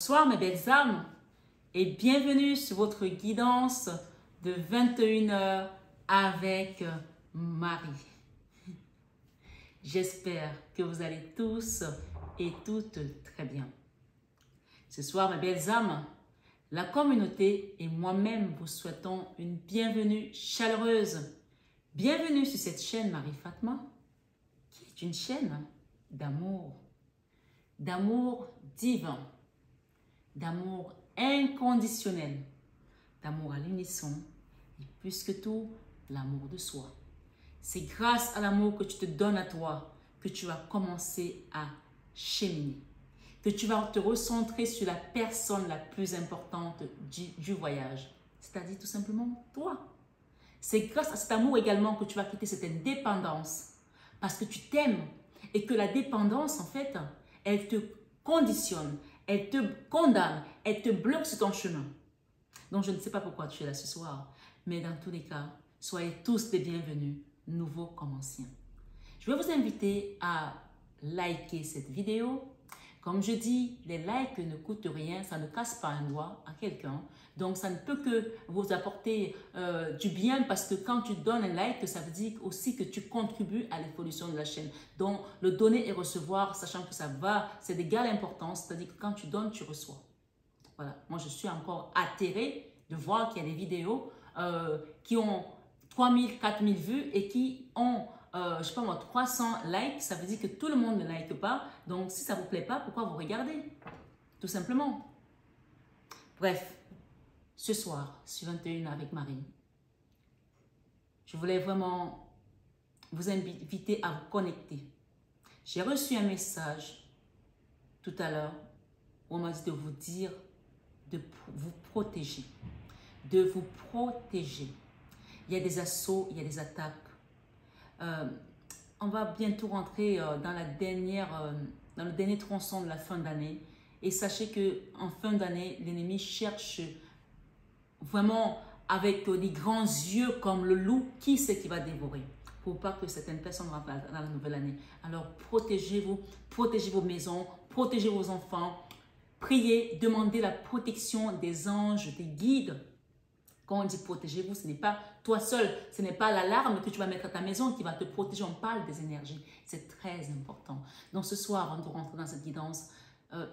Bonsoir mes belles âmes et bienvenue sur votre guidance de 21h avec Marie. J'espère que vous allez tous et toutes très bien. Ce soir mes belles âmes, la communauté et moi-même vous souhaitons une bienvenue chaleureuse. Bienvenue sur cette chaîne Marie Fatma qui est une chaîne d'amour divin, d'amour inconditionnel, d'amour à l'unisson et plus que tout, l'amour de soi. C'est grâce à l'amour que tu te donnes à toi que tu vas commencer à cheminer, que tu vas te recentrer sur la personne la plus importante du voyage, c'est-à-dire tout simplement toi. C'est grâce à cet amour également que tu vas quitter cette indépendance parce que tu t'aimes et que la dépendance, en fait, elle te conditionne, elle te condamne, elle te bloque sur ton chemin. Donc, je ne sais pas pourquoi tu es là ce soir, mais dans tous les cas, soyez tous les bienvenus, nouveaux comme anciens. Je vais vous inviter à liker cette vidéo. Comme je dis, les likes ne coûtent rien, ça ne casse pas un doigt à quelqu'un. Donc, ça ne peut que vous apporter du bien parce que quand tu donnes un like, ça veut dire aussi que tu contribues à l'évolution de la chaîne. Donc, le donner et recevoir, sachant que ça va, c'est d'égale importance, c'est-à-dire que quand tu donnes, tu reçois. Voilà, moi je suis encore atterrée de voir qu'il y a des vidéos qui ont 3000, 4000 vues et qui ont je sais pas moi, 300 likes, ça veut dire que tout le monde ne like pas. Donc, si ça ne vous plaît pas, pourquoi vous regardez? Tout simplement. Bref, ce soir, sur 21 avec Marie, je voulais vraiment vous inviter à vous connecter. J'ai reçu un message tout à l'heure où on m'a dit de vous dire de vous protéger. De vous protéger. Il y a des assauts, il y a des attaques. On va bientôt rentrer dans le dernier tronçon de la fin d'année. Et sachez qu'en fin d'année, l'ennemi cherche vraiment avec des grands yeux comme le loup, qui c'est qui va dévorer pour pas que certaines personnes rentrent dans la nouvelle année. Alors protégez-vous, protégez vos maisons, protégez vos enfants. Priez, demandez la protection des anges, des guides. Quand on dit protégez-vous, ce n'est pas toi seul, ce n'est pas l'alarme que tu vas mettre à ta maison qui va te protéger. On parle des énergies, c'est très important. Donc ce soir, avant de rentrer dans cette guidance,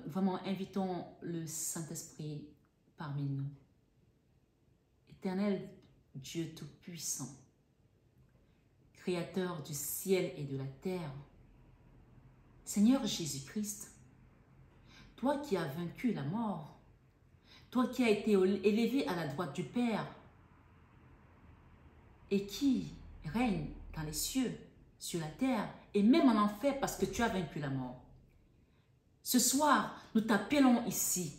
vraiment invitons le Saint-Esprit parmi nous. Éternel Dieu Tout-Puissant, Créateur du ciel et de la terre, Seigneur Jésus-Christ, toi qui as vaincu la mort, toi qui as été élevé à la droite du Père et qui règne dans les cieux, sur la terre et même en enfer parce que tu as vaincu la mort. Ce soir, nous t'appelons ici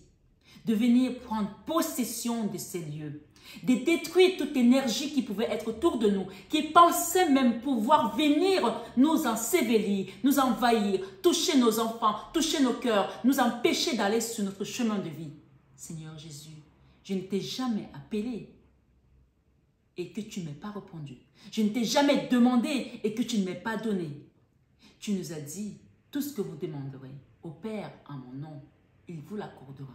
de venir prendre possession de ces lieux, de détruire toute énergie qui pouvait être autour de nous, qui pensait même pouvoir venir nous ensevelir, nous envahir, toucher nos enfants, toucher nos cœurs, nous empêcher d'aller sur notre chemin de vie. Seigneur Jésus, je ne t'ai jamais appelé et que tu ne m'aies pas répondu. Je ne t'ai jamais demandé et que tu ne m'aies pas donné. Tu nous as dit, tout ce que vous demanderez au Père en mon nom, il vous l'accordera.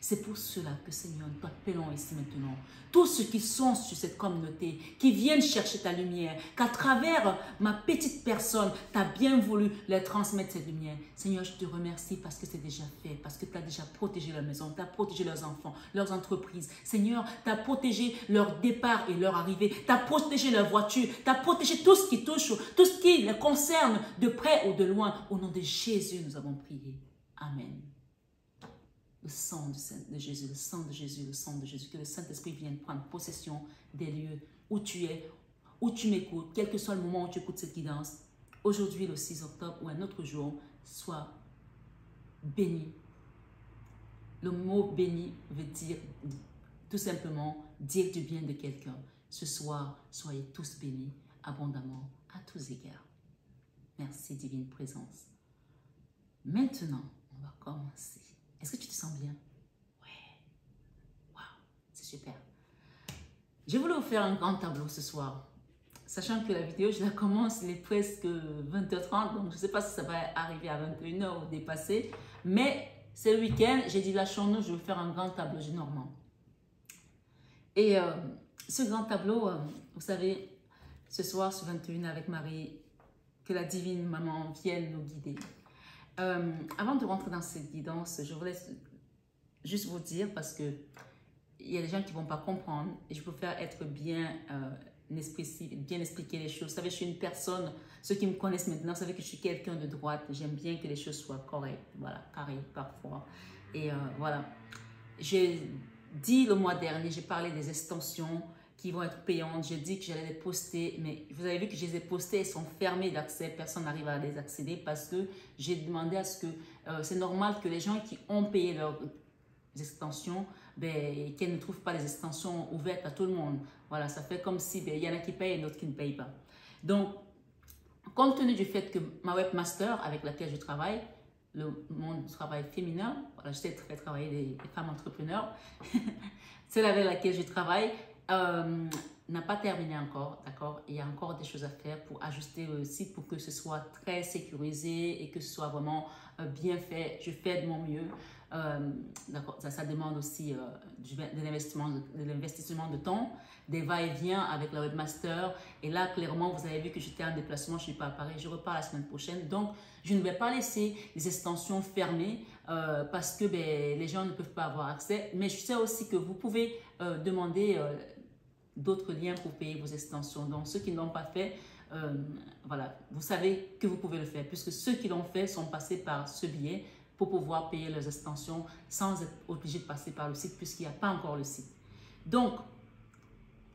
C'est pour cela que Seigneur, nous t'appelons ici maintenant. Tous ceux qui sont sur cette communauté, qui viennent chercher ta lumière, qu'à travers ma petite personne, tu as bien voulu leur transmettre cette lumière. Seigneur, je te remercie parce que c'est déjà fait, parce que tu as déjà protégé leur maison, tu as protégé leurs enfants, leurs entreprises. Seigneur, tu as protégé leur départ et leur arrivée, tu as protégé leur voiture, tu as protégé tout ce qui touche, tout ce qui les concerne, de près ou de loin. Au nom de Jésus, nous avons prié. Amen. Le sang de Jésus, le sang de Jésus, le sang de Jésus. Que le Saint-Esprit vienne prendre possession des lieux où tu es, où tu m'écoutes, quel que soit le moment où tu écoutes cette guidance. Aujourd'hui, le 6 octobre ou un autre jour, sois béni. Le mot béni veut dire tout simplement dire du bien de quelqu'un. Ce soir, soyez tous bénis abondamment à tous égards. Merci, divine présence. Maintenant, on va commencer. Est-ce que tu te sens bien? Ouais. Waouh, c'est super. J'ai voulu vous faire un grand tableau ce soir. Sachant que la vidéo, je la commence, il est presque 20h30. Donc, je ne sais pas si ça va arriver à 21h ou dépasser. Mais c'est le week-end, j'ai dit lâchons-nous, je vais faire un grand tableau normand. Et ce grand tableau, vous savez, ce soir sur 21 avec Marie, que la divine maman vienne nous guider. Avant de rentrer dans cette guidance, je voulais juste vous dire, parce que il y a des gens qui ne vont pas comprendre, et je préfère être bien expliquer les choses. Vous savez, je suis une personne, ceux qui me connaissent maintenant, vous savez que je suis quelqu'un de droite, j'aime bien que les choses soient correctes, voilà, carré parfois. Et voilà, j'ai dit le mois dernier, j'ai parlé des extensions qui vont être payantes, j'ai dit que j'allais les poster, mais vous avez vu que je les ai postées, elles sont fermées d'accès, personne n'arrive à les accéder parce que j'ai demandé à ce que, c'est normal que les gens qui ont payé leurs extensions, ben, qu'elles ne trouvent pas les extensions ouvertes à tout le monde. Voilà, ça fait comme si ben, il y en a qui payent et d'autres qui ne payent pas. Donc, compte tenu du fait que ma webmaster avec laquelle je travaille, le monde du travail féminin, voilà, je sais très travailler les femmes entrepreneurs, celle avec laquelle je travaille n'a pas terminé encore, d'accord? Il y a encore des choses à faire pour ajuster le site pour que ce soit très sécurisé et que ce soit vraiment bien fait. Je fais de mon mieux. D'accord, ça demande aussi de l'investissement de temps, des va-et-vient avec la webmaster. Et là, clairement, vous avez vu que j'étais en déplacement, je ne suis pas à Paris, je repars la semaine prochaine. Donc, je ne vais pas laisser les extensions fermées parce que ben, les gens ne peuvent pas avoir accès. Mais je sais aussi que vous pouvez demander d'autres liens pour payer vos extensions. Donc, ceux qui n'ont pas fait, voilà, vous savez que vous pouvez le faire puisque ceux qui l'ont fait sont passés par ce biais pour pouvoir payer leurs extensions sans être obligé de passer par le site puisqu'il n'y a pas encore le site. Donc,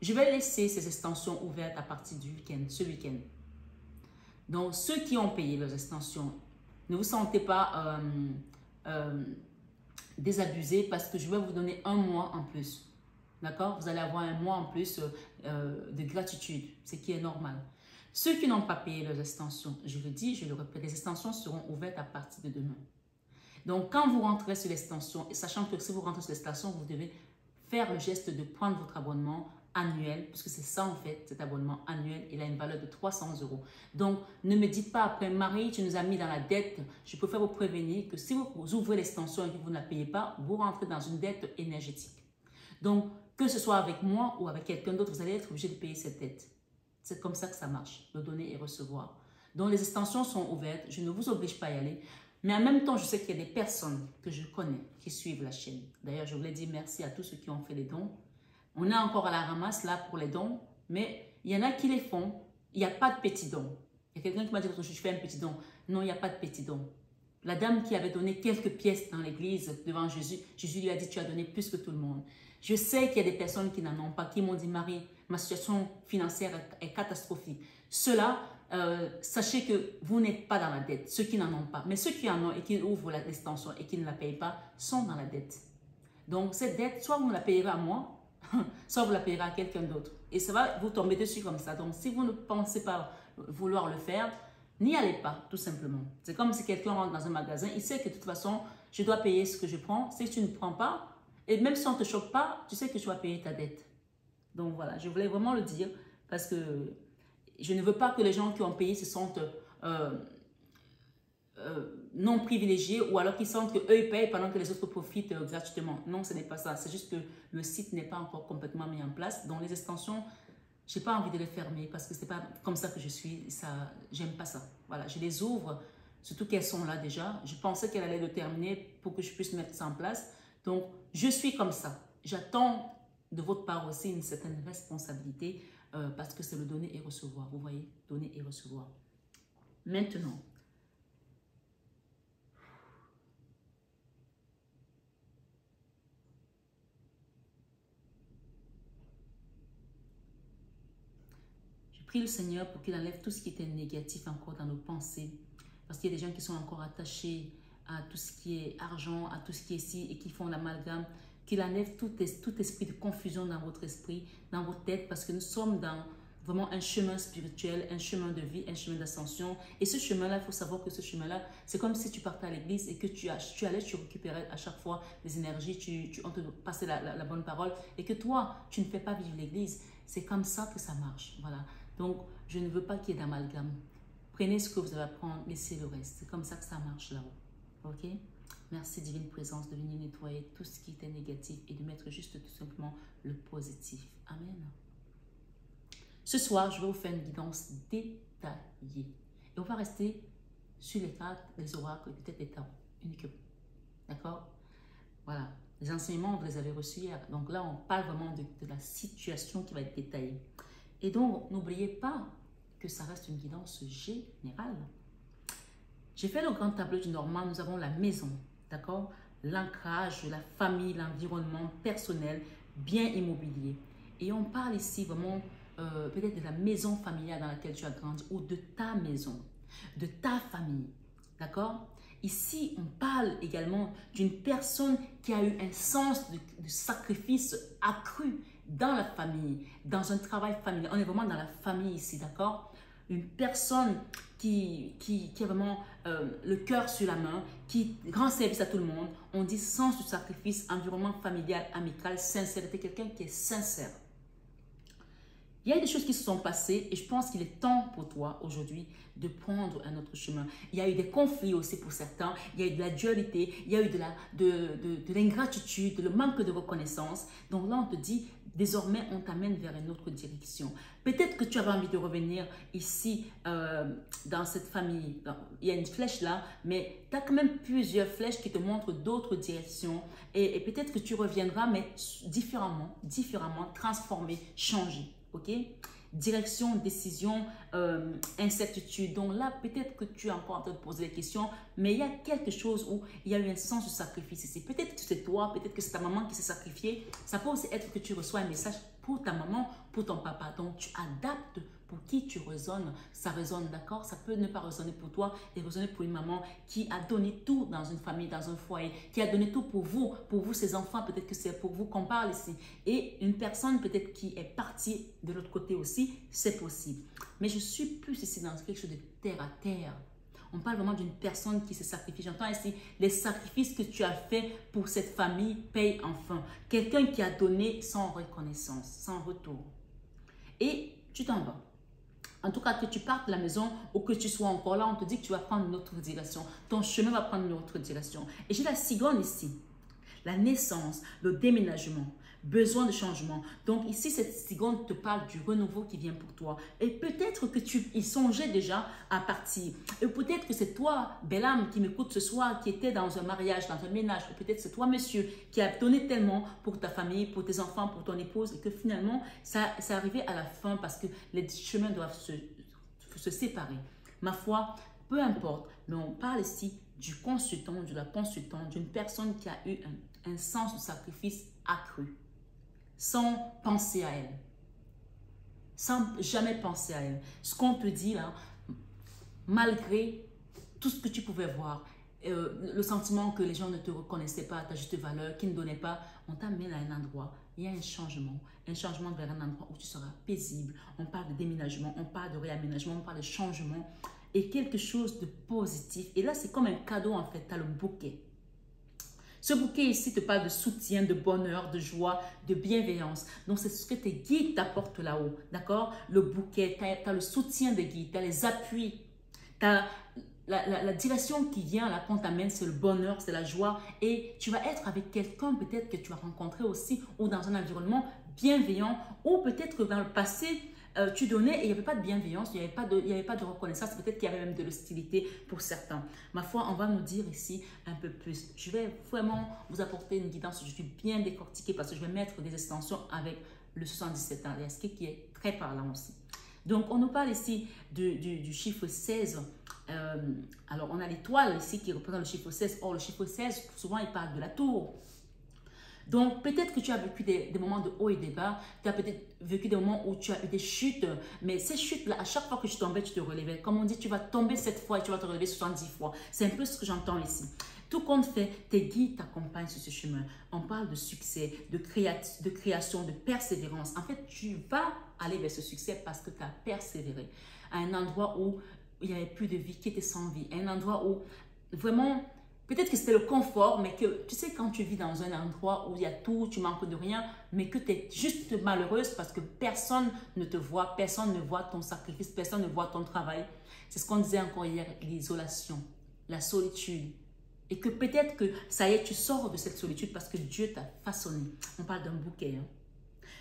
je vais laisser ces extensions ouvertes à partir du week-end, ce week-end. Donc, ceux qui ont payé leurs extensions, ne vous sentez pas désabusés parce que je vais vous donner un mois en plus. D'accord? Vous allez avoir un mois en plus de gratitude, ce qui est normal. Ceux qui n'ont pas payé leurs extensions, je le dis, je le répète, les extensions seront ouvertes à partir de demain. Donc, quand vous rentrez sur l'extension, et sachant que si vous rentrez sur l'extension, vous devez faire le geste de prendre votre abonnement annuel, puisque c'est ça en fait, cet abonnement annuel, il a une valeur de 300 €. Donc, ne me dites pas après, Marie, tu nous as mis dans la dette. Je préfère vous prévenir que si vous ouvrez l'extension et que vous ne la payez pas, vous rentrez dans une dette énergétique. Donc, que ce soit avec moi ou avec quelqu'un d'autre, vous allez être obligé de payer cette dette. C'est comme ça que ça marche, le donner et recevoir. Donc, les extensions sont ouvertes, je ne vous oblige pas à y aller. Mais en même temps, je sais qu'il y a des personnes que je connais qui suivent la chaîne. D'ailleurs, je voulais dire merci à tous ceux qui ont fait les dons. On est encore à la ramasse là pour les dons, mais il y en a qui les font. Il n'y a pas de petits dons. Il y a quelqu'un qui m'a dit que je fais un petit don. Non, il n'y a pas de petit don. La dame qui avait donné quelques pièces dans l'église devant Jésus, Jésus lui a dit, tu as donné plus que tout le monde. Je sais qu'il y a des personnes qui n'en ont pas, qui m'ont dit, Marie, ma situation financière est catastrophique. Ceux-là, sachez que vous n'êtes pas dans la dette, ceux qui n'en ont pas. Mais ceux qui en ont et qui ouvrent l'extension et qui ne la payent pas sont dans la dette. Donc, cette dette, soit vous me la payerez à moi, soit vous la payerez à quelqu'un d'autre. Et ça va vous tomber dessus comme ça. Donc, si vous ne pensez pas vouloir le faire, n'y allez pas, tout simplement. C'est comme si quelqu'un rentre dans un magasin, il sait que de toute façon, je dois payer ce que je prends. Si tu ne prends pas, et même si on ne te choque pas, tu sais que tu vas payer ta dette. Donc, voilà, je voulais vraiment le dire parce que je ne veux pas que les gens qui ont payé se sentent non privilégiés ou alors qu'ils sentent qu'eux ils payent pendant que les autres profitent gratuitement. Non, ce n'est pas ça. C'est juste que le site n'est pas encore complètement mis en place. Donc, les extensions, je n'ai pas envie de les fermer parce que ce n'est pas comme ça que je suis. J'aime pas ça. Voilà, je les ouvre, surtout qu'elles sont là déjà. Je pensais qu'elle allait le terminer pour que je puisse mettre ça en place. Donc, je suis comme ça. J'attends de votre part aussi une certaine responsabilité parce que c'est le donner et recevoir. Vous voyez, donner et recevoir. Maintenant, je prie le Seigneur pour qu'il enlève tout ce qui était négatif encore dans nos pensées. Parce qu'il y a des gens qui sont encore attachés à tout ce qui est argent, à tout ce qui est ici et qui font l'amalgame. Qu'il enlève tout esprit de confusion dans votre esprit, dans votre tête, parce que nous sommes dans vraiment un chemin spirituel, un chemin de vie, un chemin d'ascension. Et ce chemin-là, il faut savoir que ce chemin-là, c'est comme si tu partais à l'église et que tu allais, tu récupérais à chaque fois les énergies, on te passait la bonne parole et que toi, tu ne fais pas vivre l'église. C'est comme ça que ça marche. Voilà. Donc, je ne veux pas qu'il y ait d'amalgame. Prenez ce que vous avez à prendre, laissez le reste. C'est comme ça que ça marche là-haut. OK? Merci divine présence de venir nettoyer tout ce qui était négatif et de mettre juste tout simplement le positif. Amen. Ce soir, je vais vous faire une guidance détaillée. Et on va rester sur les cartes, les oracles, peut-être les tarots, uniquement. D'accord? Voilà. Les enseignements, vous les avez reçus hier. Donc là, on parle vraiment de la situation qui va être détaillée. Et donc, n'oubliez pas que ça reste une guidance générale. J'ai fait le grand tableau du Normand. Nous avons la maison, d'accord? L'ancrage, la famille, l'environnement personnel, bien immobilier. Et on parle ici vraiment peut-être de la maison familiale dans laquelle tu as grandi ou de ta maison, de ta famille, d'accord? Ici, on parle également d'une personne qui a eu un sens de sacrifice accru dans la famille, dans un travail familial. On est vraiment dans la famille ici, d'accord? Une personne qui a vraiment le cœur sur la main, qui rend service à tout le monde. On dit sens du sacrifice, environnement familial, amical, sincérité, quelqu'un qui est sincère. Il y a des choses qui se sont passées et je pense qu'il est temps pour toi aujourd'hui de prendre un autre chemin. Il y a eu des conflits aussi pour certains, il y a eu de la dualité, il y a eu de l'ingratitude, le manque de reconnaissance. Donc là, on te dit, désormais, on t'amène vers une autre direction. Peut-être que tu avais envie de revenir ici dans cette famille. Il y a une flèche là, mais tu as quand même plusieurs flèches qui te montrent d'autres directions. Et peut-être que tu reviendras, mais différemment, transformé, changé. Ok? Direction, décision, incertitude. Donc là, peut-être que tu es encore en train de poser des questions, mais il y a quelque chose où il y a eu un sens de sacrifice ici. Peut-être que c'est toi, peut-être que c'est ta maman qui s'est sacrifiée. Ça peut aussi être que tu reçois un message pour ta maman, pour ton papa. Donc tu adaptes pour qui tu résonnes. Ça résonne, d'accord? Ça peut ne pas résonner pour toi et résonner pour une maman qui a donné tout dans une famille, dans un foyer, qui a donné tout pour vous ses enfants. Peut-être que c'est pour vous qu'on parle ici. Et une personne peut-être qui est partie de l'autre côté aussi, c'est possible. Mais je suis plus ici dans quelque chose de terre à terre. On parle vraiment d'une personne qui se sacrifie. J'entends ici les sacrifices que tu as faits pour cette famille payent enfin. Quelqu'un qui a donné sans reconnaissance, sans retour. Et tu t'en vas. En tout cas, que tu partes de la maison ou que tu sois encore là, on te dit que tu vas prendre une autre direction. Ton chemin va prendre une autre direction. Et j'ai la cigogne ici. La naissance, le déménagement, besoin de changement. Donc ici, cette cigogne te parle du renouveau qui vient pour toi. Et peut-être que tu y songeais déjà à partir. Et peut-être que c'est toi, belle âme, qui m'écoute ce soir, qui était dans un mariage, dans un ménage. Peut-être c'est toi, monsieur, qui a donné tellement pour ta famille, pour tes enfants, pour ton épouse, et que finalement, ça c'est arrivé à la fin parce que les chemins doivent se séparer. Ma foi, peu importe, mais on parle ici du consultant, de la consultante, d'une personne qui a eu un sens de sacrifice accru, sans penser à elle, sans jamais penser à elle. Ce qu'on te dit là, malgré tout ce que tu pouvais voir, le sentiment que les gens ne te reconnaissaient pas à ta juste valeur, qu'ils ne donnaient pas, on t'amène à un endroit, il y a un changement vers un endroit où tu seras paisible. On parle de déménagement, on parle de réaménagement, on parle de changement et quelque chose de positif. Et là, c'est comme un cadeau en fait, tu as le bouquet. Ce bouquet ici te parle de soutien, de bonheur, de joie, de bienveillance. Donc, c'est ce que tes guides t'apportent là-haut, d'accord? Le bouquet, tu as le soutien des guides, tu as les appuis, tu as la direction qui vient, là, qu'on t'amène, c'est le bonheur, c'est la joie. Et tu vas être avec quelqu'un peut-être que tu as rencontré aussi ou dans un environnement bienveillant ou peut-être que dans le passé, tu donnais et il n'y avait pas de bienveillance, il n'y avait pas de reconnaissance, peut-être qu'il y avait même de l'hostilité pour certains. Ma foi, on va nous dire ici un peu plus. Je vais vraiment vous apporter une guidance, je suis bien décortiquée parce que je vais mettre des extensions avec le 77 ans, qui est très parlant aussi. Donc, on nous parle ici du chiffre 16. Alors, on a l'étoile ici qui représente le chiffre 16. Or, le chiffre 16, souvent, il parle de la tour. Donc, peut-être que tu as vécu des moments de haut et de bas. Tu as peut-être vécu des moments où tu as eu des chutes. Mais ces chutes-là, à chaque fois que tu tombais, tu te relevais. Comme on dit, tu vas tomber 7 fois et tu vas te relever 70 fois. C'est un peu ce que j'entends ici. Tout compte fait, tes guides t'accompagnent sur ce chemin. On parle de succès, de création, de persévérance. En fait, tu vas aller vers ce succès parce que tu as persévéré. À un endroit où il n'y avait plus de vie, qui était sans vie. À un endroit où vraiment... Peut-être que c'était le confort, mais que tu sais quand tu vis dans un endroit où il y a tout, tu manques de rien, mais que tu es juste malheureuse parce que personne ne te voit, personne ne voit ton sacrifice, personne ne voit ton travail. C'est ce qu'on disait encore hier, l'isolation, la solitude. Et que peut-être que ça y est, tu sors de cette solitude parce que Dieu t'a façonné. On parle d'un bouquet. Hein.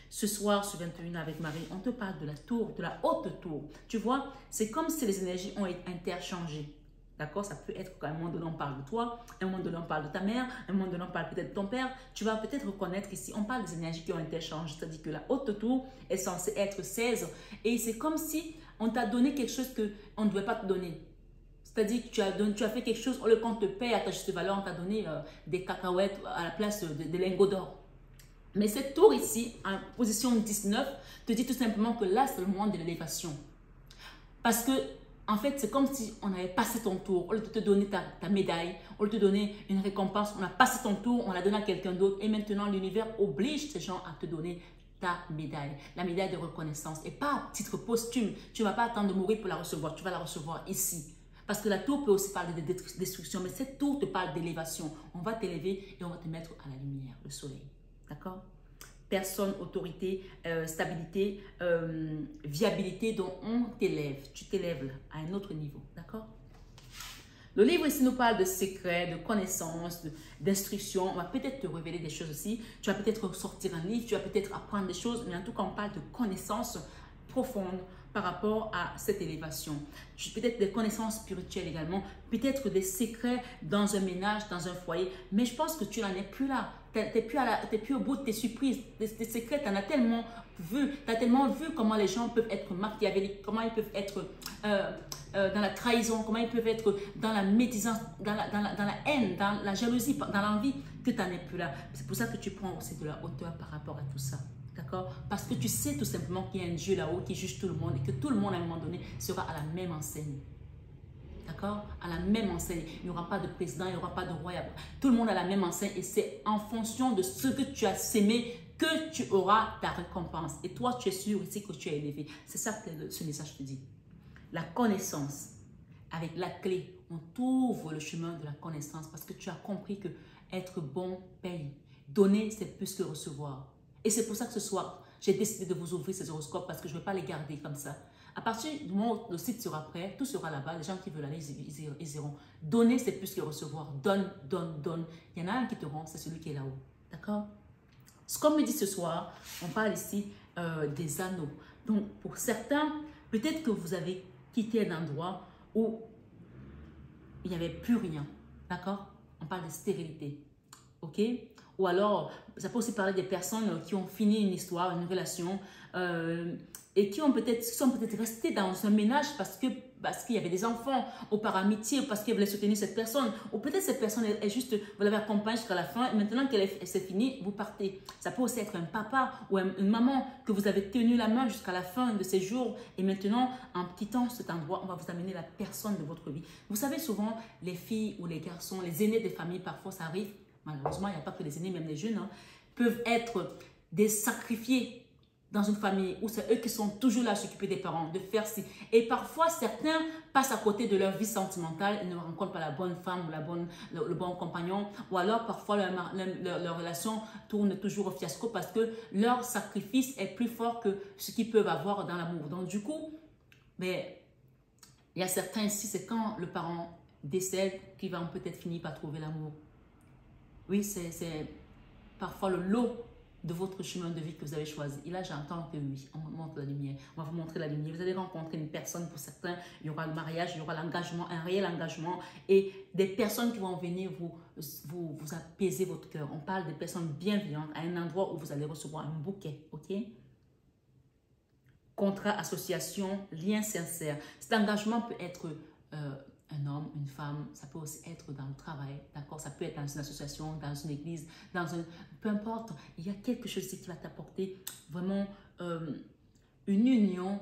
Ce soir, sur 21 avec Marie, on te parle de la tour, de la haute tour. Tu vois, c'est comme si les énergies ont été interchangées. D'accord? Ça peut être qu'à un moment donné, on parle de toi, à un moment donné, on parle de ta mère, à un moment donné, on parle peut-être de ton père. Tu vas peut-être reconnaître ici, on parle des énergies qui ont interchangé. C'est-à-dire que la haute tour est censée être 16. Et c'est comme si on t'a donné quelque chose qu'on ne devait pas te donner. C'est-à-dire que tu as fait quelque chose, le compte te paye à ta juste valeur, on t'a donné des cacahuètes à la place de lingots d'or. Mais cette tour ici, en position 19, te dit tout simplement que là, c'est le moment de l'élévation. Parce que, en fait, c'est comme si on avait passé ton tour. Au lieu de te donner ta médaille, au lieu de te donner une récompense, on a passé ton tour, on l'a donné à quelqu'un d'autre. Et maintenant, l'univers oblige ces gens à te donner ta médaille, la médaille de reconnaissance. Et pas à titre posthume. Tu ne vas pas attendre de mourir pour la recevoir. Tu vas la recevoir ici. Parce que la tour peut aussi parler de destruction, mais cette tour te parle d'élévation. On va t'élever et on va te mettre à la lumière, le soleil. D'accord? Personne, autorité, stabilité, viabilité, dont on t'élève. Tu t'élèves à un autre niveau. D'accord? Le livre ici nous parle de secrets, de connaissances, d'instructions. On va peut-être te révéler des choses aussi. Tu vas peut-être sortir un livre, tu vas peut-être apprendre des choses, mais en tout cas, on parle de connaissances profondes par rapport à cette élévation. Peut-être des connaissances spirituelles également, peut-être des secrets dans un ménage, dans un foyer, mais je pense que tu n'en es plus là. Tu n'es plus au bout de tes surprises, tes secrets, tu en as tellement vu. Tu as tellement vu comment les gens peuvent être machiavéliques, comment ils peuvent être dans la trahison, comment ils peuvent être dans la médisance, dans la haine, dans la jalousie, dans l'envie, que tu n'en es plus là. C'est pour ça que tu prends aussi de la hauteur par rapport à tout ça. D'accord? Parce que tu sais tout simplement qu'il y a un Dieu là-haut qui juge tout le monde et que tout le monde à un moment donné sera à la même enseigne. D'accord? À la même enseigne. Il n'y aura pas de président, il n'y aura pas de roi. Tout le monde a la même enseigne et c'est en fonction de ce que tu as sémé que tu auras ta récompense. Et toi, tu es sûr ici que tu es élevé. C'est ça que ce message te dit. La connaissance, avec la clé, on t'ouvre le chemin de la connaissance parce que tu as compris que être bon paye. Donner, c'est plus que recevoir. Et c'est pour ça que ce soir, j'ai décidé de vous ouvrir ces horoscopes parce que je ne vais pas les garder comme ça. À partir du moment où le site sera prêt, tout sera là-bas. Les gens qui veulent aller, ils iront. Donner, c'est plus que recevoir. Donne, donne, donne. Il y en a un qui te rend, c'est celui qui est là-haut. D'accord? Ce qu'on me dit ce soir, on parle ici des anneaux. Donc, pour certains, peut-être que vous avez quitté un endroit où il n'y avait plus rien. D'accord? On parle de stérilité. Ok? Ou alors, ça peut aussi parler des personnes qui ont fini une histoire, une relation et qui sont peut-être restées dans un ménage parce qu'il y avait des enfants ou par amitié ou parce qu'ils voulaient soutenir cette personne. Ou peut-être cette personne est juste, vous l'avez accompagnée jusqu'à la fin et maintenant qu'elle c'est fini, vous partez. Ça peut aussi être un papa ou une maman que vous avez tenu la main jusqu'à la fin de ses jours et maintenant, en quittant cet endroit, on va vous amener la personne de votre vie. Vous savez, souvent, les filles ou les garçons, les aînés des familles, parfois ça arrive. Malheureusement, il n'y a pas que les aînés, même les jeunes, hein, peuvent être des sacrifiés dans une famille où c'est eux qui sont toujours là à s'occuper des parents, de faire ci. Et parfois, certains passent à côté de leur vie sentimentale, ils ne rencontrent pas la bonne femme ou le bon compagnon, ou alors parfois leur relation tourne toujours au fiasco parce que leur sacrifice est plus fort que ce qu'ils peuvent avoir dans l'amour. Donc du coup, il y a certains ici, c'est quand le parent décède qu'ils vont peut-être finir par trouver l'amour. Oui, c'est parfois le lot de votre chemin de vie que vous avez choisi. Et là, j'entends que oui, on montre la lumière. On va vous montrer la lumière. Vous allez rencontrer une personne, pour certains, il y aura le mariage, il y aura l'engagement, un réel engagement et des personnes qui vont venir vous apaiser votre cœur. On parle des personnes bienveillantes à un endroit où vous allez recevoir un bouquet, ok? Contrat, association, lien sincère. Cet engagement peut être un homme, une femme, ça peut aussi être dans le travail, d'accord? Ça peut être dans une association, dans une église, peu importe. Il y a quelque chose ici qui va t'apporter vraiment une union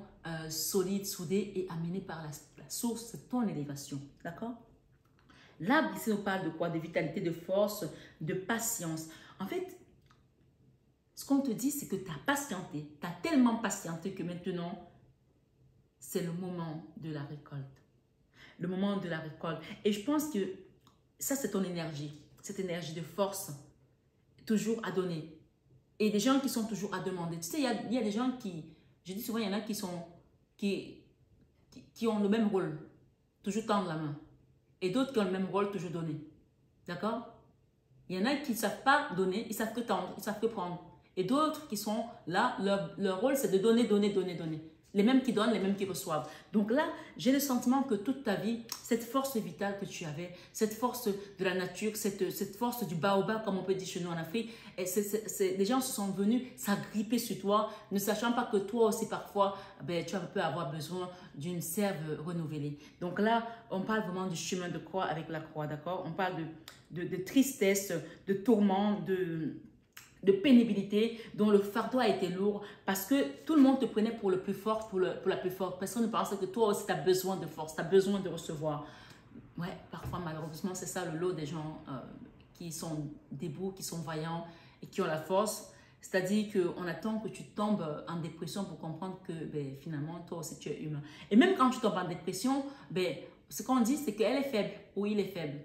solide, soudée et amenée par la source, c'est ton élévation, d'accord? L'arbre ici, on parle de quoi? De vitalité, de force, de patience. En fait, ce qu'on te dit, c'est que tu as patienté, tu as tellement patienté que maintenant, c'est le moment de la récolte. Le moment de la récolte. Et je pense que ça, c'est ton énergie. Cette énergie de force, toujours à donner. Et des gens qui sont toujours à demander. Tu sais, il y a des gens qui, je dis souvent, il y en a qui ont le même rôle, toujours tendre la main. Et d'autres qui ont le même rôle, toujours donner. D'accord? Il y en a qui ne savent pas donner, ils savent que tendre, ils savent que prendre. Et d'autres qui sont là, leur rôle c'est de donner, donner, donner, donner. Les mêmes qui donnent, les mêmes qui reçoivent. Donc là, j'ai le sentiment que toute ta vie, cette force vitale que tu avais, cette force de la nature, cette force du baobab, comme on peut dire chez nous en Afrique, les gens se sont venus s'agripper sur toi, ne sachant pas que toi aussi parfois, ben, tu peux avoir besoin d'une sève renouvelée. Donc là, on parle vraiment du chemin de croix avec la croix, d'accord? On parle de tristesse, de tourment, de pénibilité, dont le fardeau a été lourd parce que tout le monde te prenait pour le plus fort, pour la plus forte. Personne ne pensait que toi aussi tu as besoin de force, tu as besoin de recevoir. Ouais, parfois malheureusement c'est ça le lot des gens qui sont debout, qui sont vaillants et qui ont la force. C'est-à-dire qu'on attend que tu tombes en dépression pour comprendre que ben, finalement toi aussi tu es humain. Et même quand tu tombes en dépression, ben, ce qu'on dit c'est qu'elle est faible ou il est faible.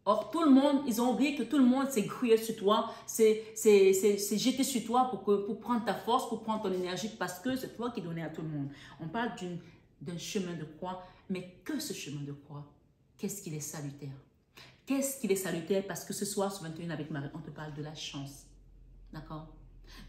Or, tout le monde, ils ont oublié que tout le monde s'est grouillé sur toi, s'est jeté sur toi pour prendre ta force, pour prendre ton énergie, parce que c'est toi qui donnais à tout le monde. On parle d'un chemin de croix, mais que ce chemin de croix, qu'est-ce qu'il est salutaire? Qu'est-ce qu'il est salutaire? Parce que ce soir, sur 21 avec Marie, on te parle de la chance. D'accord?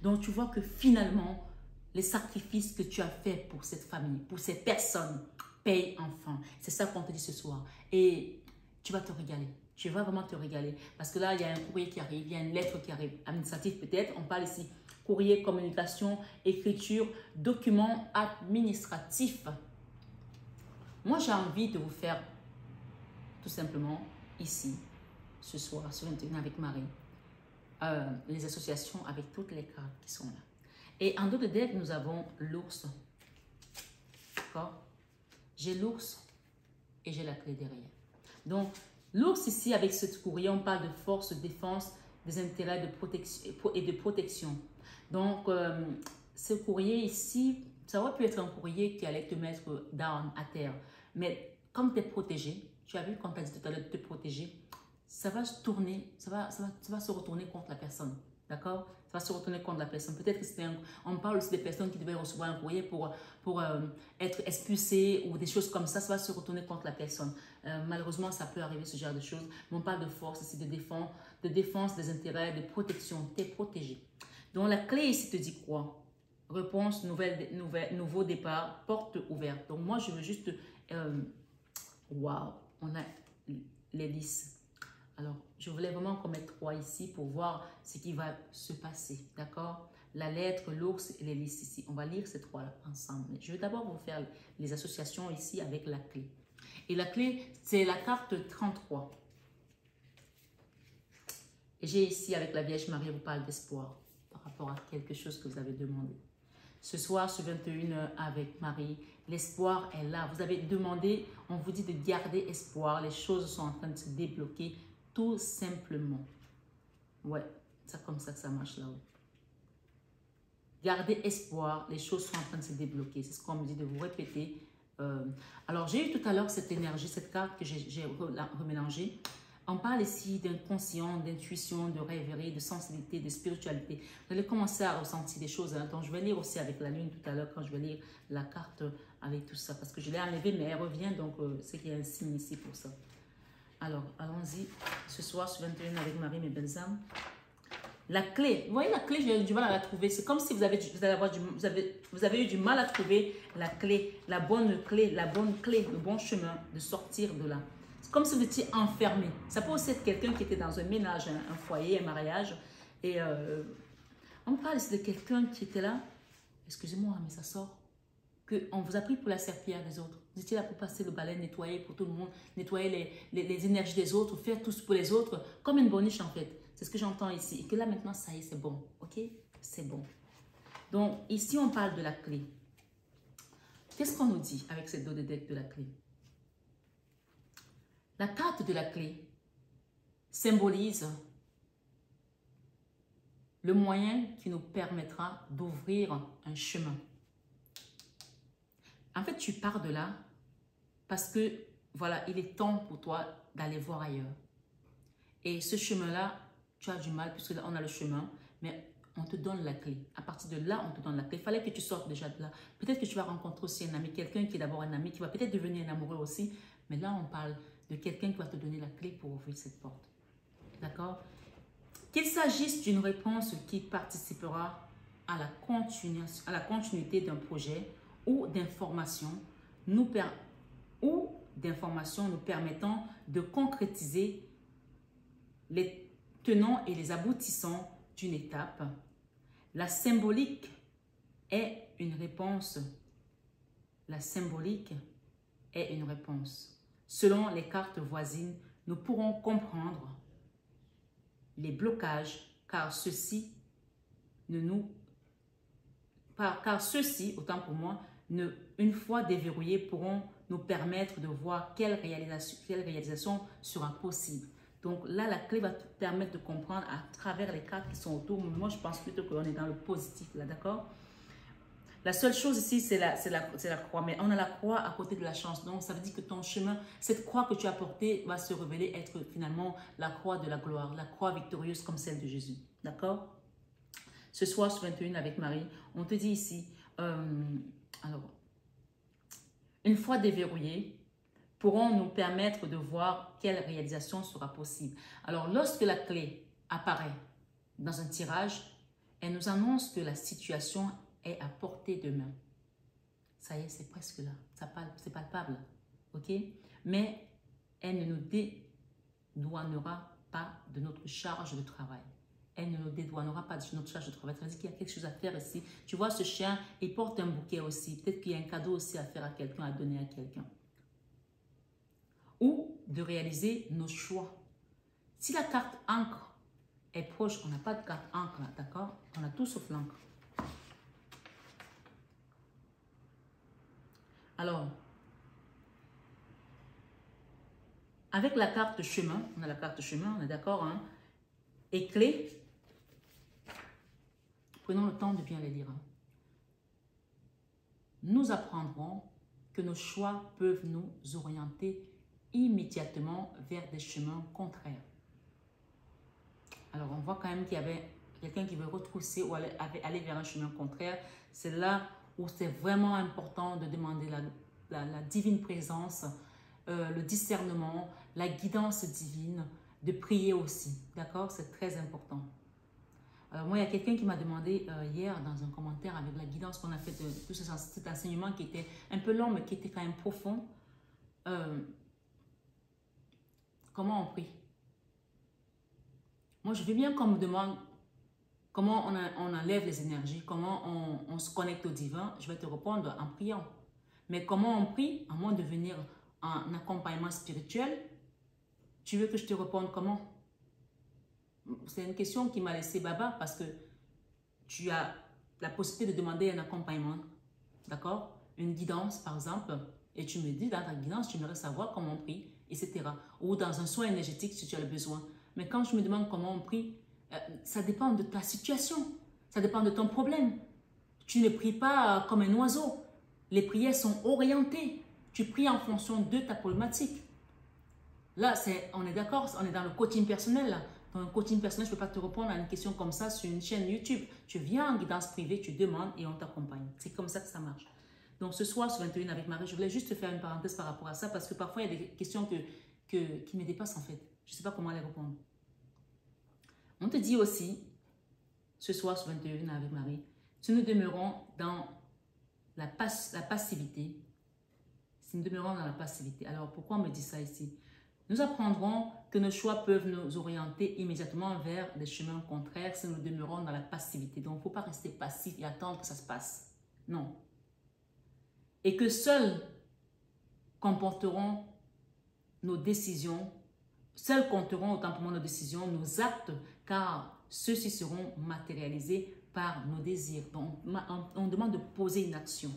Donc, tu vois que finalement, les sacrifices que tu as faits pour cette famille, pour ces personnes, payent enfin. C'est ça qu'on te dit ce soir. Et tu vas te régaler. Tu vas vraiment te régaler. Parce que là, il y a un courrier qui arrive, il y a une lettre qui arrive. Administratif peut-être, on parle ici. Courrier, communication, écriture, document administratif. Moi, j'ai envie de vous faire tout simplement ici, ce soir, sur 21 avec Marie, les associations avec toutes les cartes qui sont là. Et en dos de deck, nous avons l'ours. D'accord? J'ai l'ours et j'ai la clé derrière. Donc, l'ours ici, avec ce courrier, on parle de force, de défense, des intérêts de protection et de protection. Donc, ce courrier ici, ça aurait pu être un courrier qui allait te mettre down, à terre. Mais comme tu es protégé, tu as vu quand tu as dit tout à l'heure de te protéger, ça va se tourner, ça va se retourner contre la personne. D'accord? Ça va se retourner contre la personne. Peut-être que c'était on parle aussi des personnes qui devaient recevoir un courrier pour être expulsées ou des choses comme ça. Ça va se retourner contre la personne. Malheureusement, ça peut arriver ce genre de choses. Mais on parle de force ici, de défense des intérêts, de protection. Tu es protégé. Donc la clé ici te dit quoi? Réponse, nouveau départ, porte ouverte. Donc moi, je veux juste... Waouh, on a l'hélice. Alors, je voulais vraiment qu'on mette 3 ici pour voir ce qui va se passer, d'accord? La lettre, l'ours et l'hélice ici. On va lire ces 3-là ensemble. Mais je vais d'abord vous faire les associations ici avec la clé. Et la clé, c'est la carte 33. Et j'ai ici, avec la Vierge Marie, vous parle d'espoir par rapport à quelque chose que vous avez demandé. Ce soir, sur 21h avec Marie, l'espoir est là. Vous avez demandé, on vous dit de garder espoir. Les choses sont en train de se débloquer. Tout simplement. Ouais, c'est comme ça que ça marche là-haut. Gardez espoir, les choses sont en train de se débloquer. C'est ce qu'on me dit de vous répéter. Alors, j'ai eu tout à l'heure cette énergie, cette carte que j'ai remélangée. On parle ici d'inconscient, d'intuition, de rêverie, de sensibilité, de spiritualité. Vous allez commencer à ressentir des choses. Hein. Donc, je vais lire aussi avec la lune tout à l'heure quand je vais lire la carte avec tout ça. Parce que je l'ai enlevée, mais elle revient. Donc, c'est qu'il y a un signe ici pour ça. Alors, allons-y ce soir sur 21 avec Marie, mes belles âmes. La clé, vous voyez la clé, j'ai eu du mal à la trouver. C'est comme si vous avez eu du mal à trouver la clé, la bonne clé, le bon chemin de sortir de là. C'est comme si vous étiez enfermé. Ça peut aussi être quelqu'un qui était dans un ménage, un foyer, un mariage. Et on parle ici de quelqu'un qui était là. Excusez-moi, mais ça sort. On vous a pris pour la serpillière des autres. Vous étiez là pour passer le balai, nettoyer pour tout le monde, nettoyer les énergies des autres, faire tout pour les autres, comme une boniche en fait. C'est ce que j'entends ici. Et que là maintenant, ça y est, c'est bon. Ok? C'est bon. Donc ici, on parle de la clé. Qu'est-ce qu'on nous dit avec cette dos de deck de la clé? La carte de la clé symbolise le moyen qui nous permettra d'ouvrir un chemin. En fait, tu pars de là parce que, voilà, il est temps pour toi d'aller voir ailleurs. Et ce chemin-là, tu as du mal puisque là, on a le chemin, mais on te donne la clé. À partir de là, on te donne la clé. Il fallait que tu sortes déjà de là. Peut-être que tu vas rencontrer aussi un ami, quelqu'un qui est d'abord un ami, qui va peut-être devenir un amoureux aussi. Mais là, on parle de quelqu'un qui va te donner la clé pour ouvrir cette porte. D'accord? Qu'il s'agisse d'une réponse qui participera à la continuité d'un projet ou d'informations nous permettant de concrétiser les tenants et les aboutissants d'une étape. La symbolique est une réponse. La symbolique est une réponse. Selon les cartes voisines, nous pourrons comprendre les blocages car ceux-ci, autant pour moi, une fois déverrouillés, pourront nous permettre de voir quelle réalisation sera possible. Donc là, la clé va te permettre de comprendre à travers les cartes qui sont autour. Moi, je pense plutôt qu'on est dans le positif, là, d'accord? La seule chose ici, c'est la croix. Mais on a la croix à côté de la chance. Donc, ça veut dire que ton chemin, cette croix que tu as portée va se révéler être finalement la croix de la gloire, la croix victorieuse comme celle de Jésus. D'accord? Ce soir, sur 21 avec Marie, on te dit ici, alors, une fois déverrouillée, pourront nous permettre de voir quelle réalisation sera possible. Alors, lorsque la clé apparaît dans un tirage, elle nous annonce que la situation est à portée de main. Ça y est, c'est presque là. C'est palpable. OK? Mais elle ne nous dédouanera pas de notre charge de travail. Elle ne nous dédouanera pas de notre charge de travail. Ça veut dire qu'il y a quelque chose à faire ici. Tu vois, ce chien, il porte un bouquet aussi. Peut-être qu'il y a un cadeau aussi à faire à quelqu'un, à donner à quelqu'un. Ou de réaliser nos choix. Si la carte encre est proche, on n'a pas de carte encre là, d'accord? On a tout sauf l'encre. Alors, avec la carte chemin, on a la carte chemin, on est d'accord, hein? Et clé, prenons le temps de bien les lire. Hein. Nous apprendrons que nos choix peuvent nous orienter immédiatement vers des chemins contraires. Alors, on voit quand même qu'il y avait quelqu'un qui veut retrousser ou aller vers un chemin contraire. C'est là où c'est vraiment important de demander la divine présence, le discernement, la guidance divine, de prier aussi. D'accord? C'est très important. Alors moi, il y a quelqu'un qui m'a demandé hier dans un commentaire avec la guidance qu'on a fait de tout cet enseignement qui était un peu long, mais qui était quand même profond. Comment on prie? Moi, je veux bien qu'on me demande comment on enlève les énergies, comment on se connecte au divin. Je vais te répondre en priant. Mais comment on prie, à moins de venir en accompagnement spirituel, tu veux que je te réponde comment? C'est une question qui m'a laissé baba parce que tu as la possibilité de demander un accompagnement, d'accord? Une guidance, par exemple, et tu me dis, dans ta guidance, tu aimerais savoir comment on prie, etc. Ou dans un soin énergétique, si tu as le besoin. Mais quand je me demande comment on prie, ça dépend de ta situation, ça dépend de ton problème. Tu ne pries pas comme un oiseau. Les prières sont orientées. Tu pries en fonction de ta problématique. Là, on est d'accord, on est dans le coaching personnel. Là. Dans le coaching personnel, je ne peux pas te répondre à une question comme ça sur une chaîne YouTube. Tu viens en guidance privée, tu demandes et on t'accompagne. C'est comme ça que ça marche. Donc, ce soir, sur 21 avec Marie, je voulais juste te faire une parenthèse par rapport à ça parce que parfois, il y a des questions qui me dépassent en fait. Je ne sais pas comment les répondre. On te dit aussi, ce soir, sur 21 avec Marie, si nous demeurons dans la passivité, si nous demeurons dans la passivité, alors pourquoi on me dit ça ici? Nous apprendrons que nos choix peuvent nous orienter immédiatement vers des chemins contraires si nous demeurons dans la passivité. Donc, il ne faut pas rester passif et attendre que ça se passe. Non. Et que seuls comporteront nos décisions, seuls compteront autant pour moi nos décisions, nos actes, car ceux-ci seront matérialisés par nos désirs. Donc, on demande de poser une action.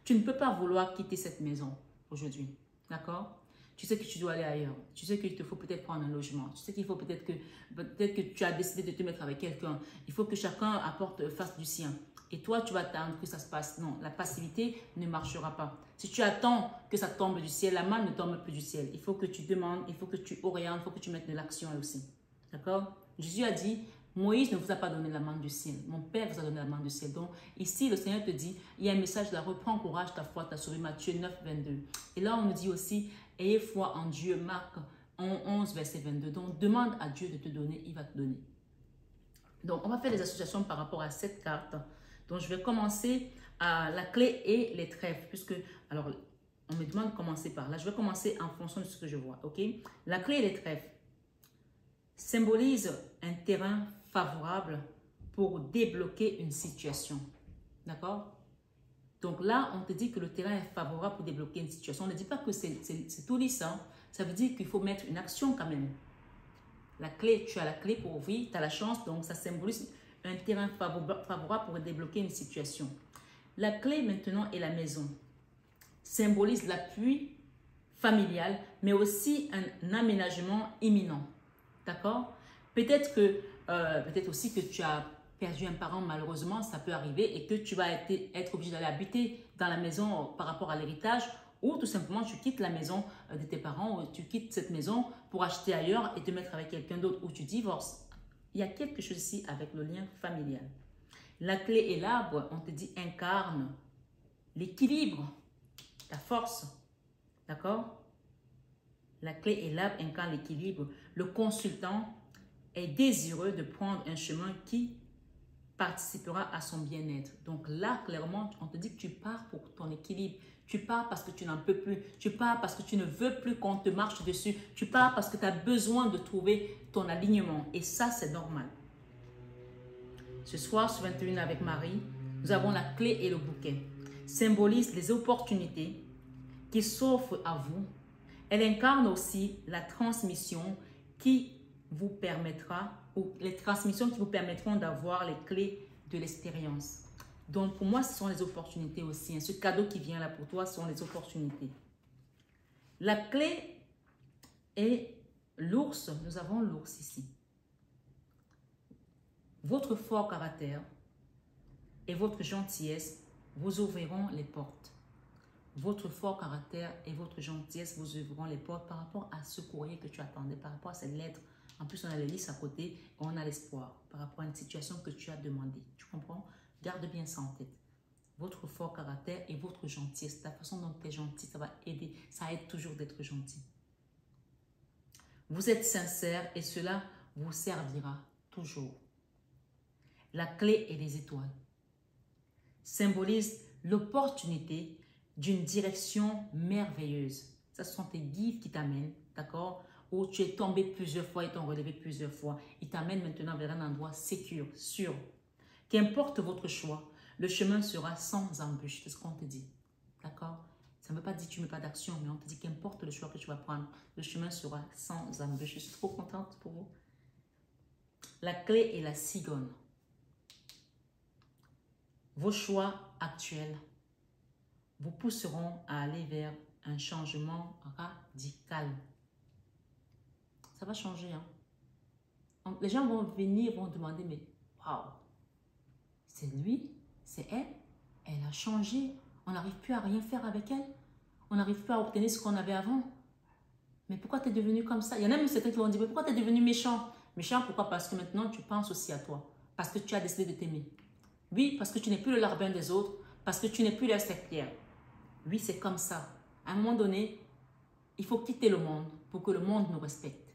Tu ne peux pas vouloir quitter cette maison aujourd'hui. D'accord? Tu sais que tu dois aller ailleurs. Tu sais qu'il te faut peut-être prendre un logement. Tu sais qu'il faut peut-être que tu as décidé de te mettre avec quelqu'un. Il faut que chacun apporte face du sien. Et toi, tu vas attendre que ça se passe. Non, la passivité ne marchera pas. Si tu attends que ça tombe du ciel, la main ne tombe plus du ciel. Il faut que tu demandes, il faut que tu orientes, il faut que tu mettes de l'action aussi. D'accord? Jésus a dit, Moïse ne vous a pas donné la main du ciel. Mon Père vous a donné la main du ciel. Donc, ici, le Seigneur te dit, il y a un message là, reprends courage, ta foi t'a sauvé. Matthieu 9, 22. Et là, on nous dit aussi, ayez foi en Dieu. Marc 11, verset 22. Donc, demande à Dieu de te donner, il va te donner. Donc, on va faire des associations par rapport à cette carte. Donc, je vais commencer à la clé et les trèfles, puisque, alors, on me demande de commencer par là. Je vais commencer en fonction de ce que je vois, ok? La clé et les trèfles symbolisent un terrain favorable pour débloquer une situation, d'accord? Donc là, on te dit que le terrain est favorable pour débloquer une situation. On ne dit pas que c'est tout lisse, hein? Ça veut dire qu'il faut mettre une action quand même. La clé, tu as la clé pour ouvrir, tu as la chance, donc ça symbolise un terrain favorable pour débloquer une situation. La clé maintenant est la maison. Symbolise l'appui familial, mais aussi un aménagement imminent. D'accord? Peut-être aussi que tu as perdu un parent, malheureusement, ça peut arriver, et que tu vas être obligé d'aller habiter dans la maison par rapport à l'héritage, ou tout simplement tu quittes la maison de tes parents, ou tu quittes cette maison pour acheter ailleurs et te mettre avec quelqu'un d'autre, ou tu divorces. Il y a quelque chose ici avec le lien familial. La clé et l'arbre, on te dit, incarne l'équilibre, la force. D'accord? La clé et l'arbre incarne l'équilibre. Le consultant est désireux de prendre un chemin qui participera à son bien-être. Donc là, clairement, on te dit que tu pars pour ton équilibre. Tu pars parce que tu n'en peux plus. Tu pars parce que tu ne veux plus qu'on te marche dessus. Tu pars parce que tu as besoin de trouver ton alignement. Et ça, c'est normal. Ce soir, sur 21 avec Marie, nous avons la clé et le bouquet. Symbolise les opportunités qui s'offrent à vous. Elle incarne aussi la transmission qui vous permettra, ou les transmissions qui vous permettront d'avoir les clés de l'expérience. Donc, pour moi, ce sont les opportunités aussi. Ce cadeau qui vient là pour toi sont les opportunités. La clé est l'ours. Nous avons l'ours ici. Votre fort caractère et votre gentillesse vous ouvriront les portes. Votre fort caractère et votre gentillesse vous ouvriront les portes par rapport à ce courrier que tu attendais, par rapport à cette lettre. En plus, on a les listes à côté et on a l'espoir par rapport à une situation que tu as demandée. Tu comprends? Garde bien ça en tête. Votre fort caractère et votre gentillesse. La façon dont tu es gentil, ça va aider. Ça aide toujours d'être gentil. Vous êtes sincère et cela vous servira toujours. La clé et les étoiles symbolise l'opportunité d'une direction merveilleuse. Ça, ce sont tes guides qui t'amènent, d'accord? Où tu es tombé plusieurs fois, ils t'ont relevé plusieurs fois. Ils t'amènent maintenant vers un endroit sécure, sûr. Qu'importe votre choix, le chemin sera sans embûche. C'est ce qu'on te dit, d'accord? Ça ne veut pas dire que tu ne mets pas d'action, mais on te dit qu'importe le choix que tu vas prendre, le chemin sera sans embûche. Je suis trop contente pour vous. La clé est la cigogne. Vos choix actuels vous pousseront à aller vers un changement radical. Ça va changer. Hein? Les gens vont venir, vont demander, mais waouh, c'est lui, c'est elle, elle a changé. On n'arrive plus à rien faire avec elle. On n'arrive plus à obtenir ce qu'on avait avant. Mais pourquoi tu es devenu comme ça? Il y en a même certains qui vont dire, mais pourquoi tu es devenu méchant? Méchant, pourquoi? Parce que maintenant, tu penses aussi à toi. Parce que tu as décidé de t'aimer. Oui, parce que tu n'es plus le larbin des autres. Parce que tu n'es plus leur sectaire. Oui, c'est comme ça. À un moment donné, il faut quitter le monde pour que le monde nous respecte.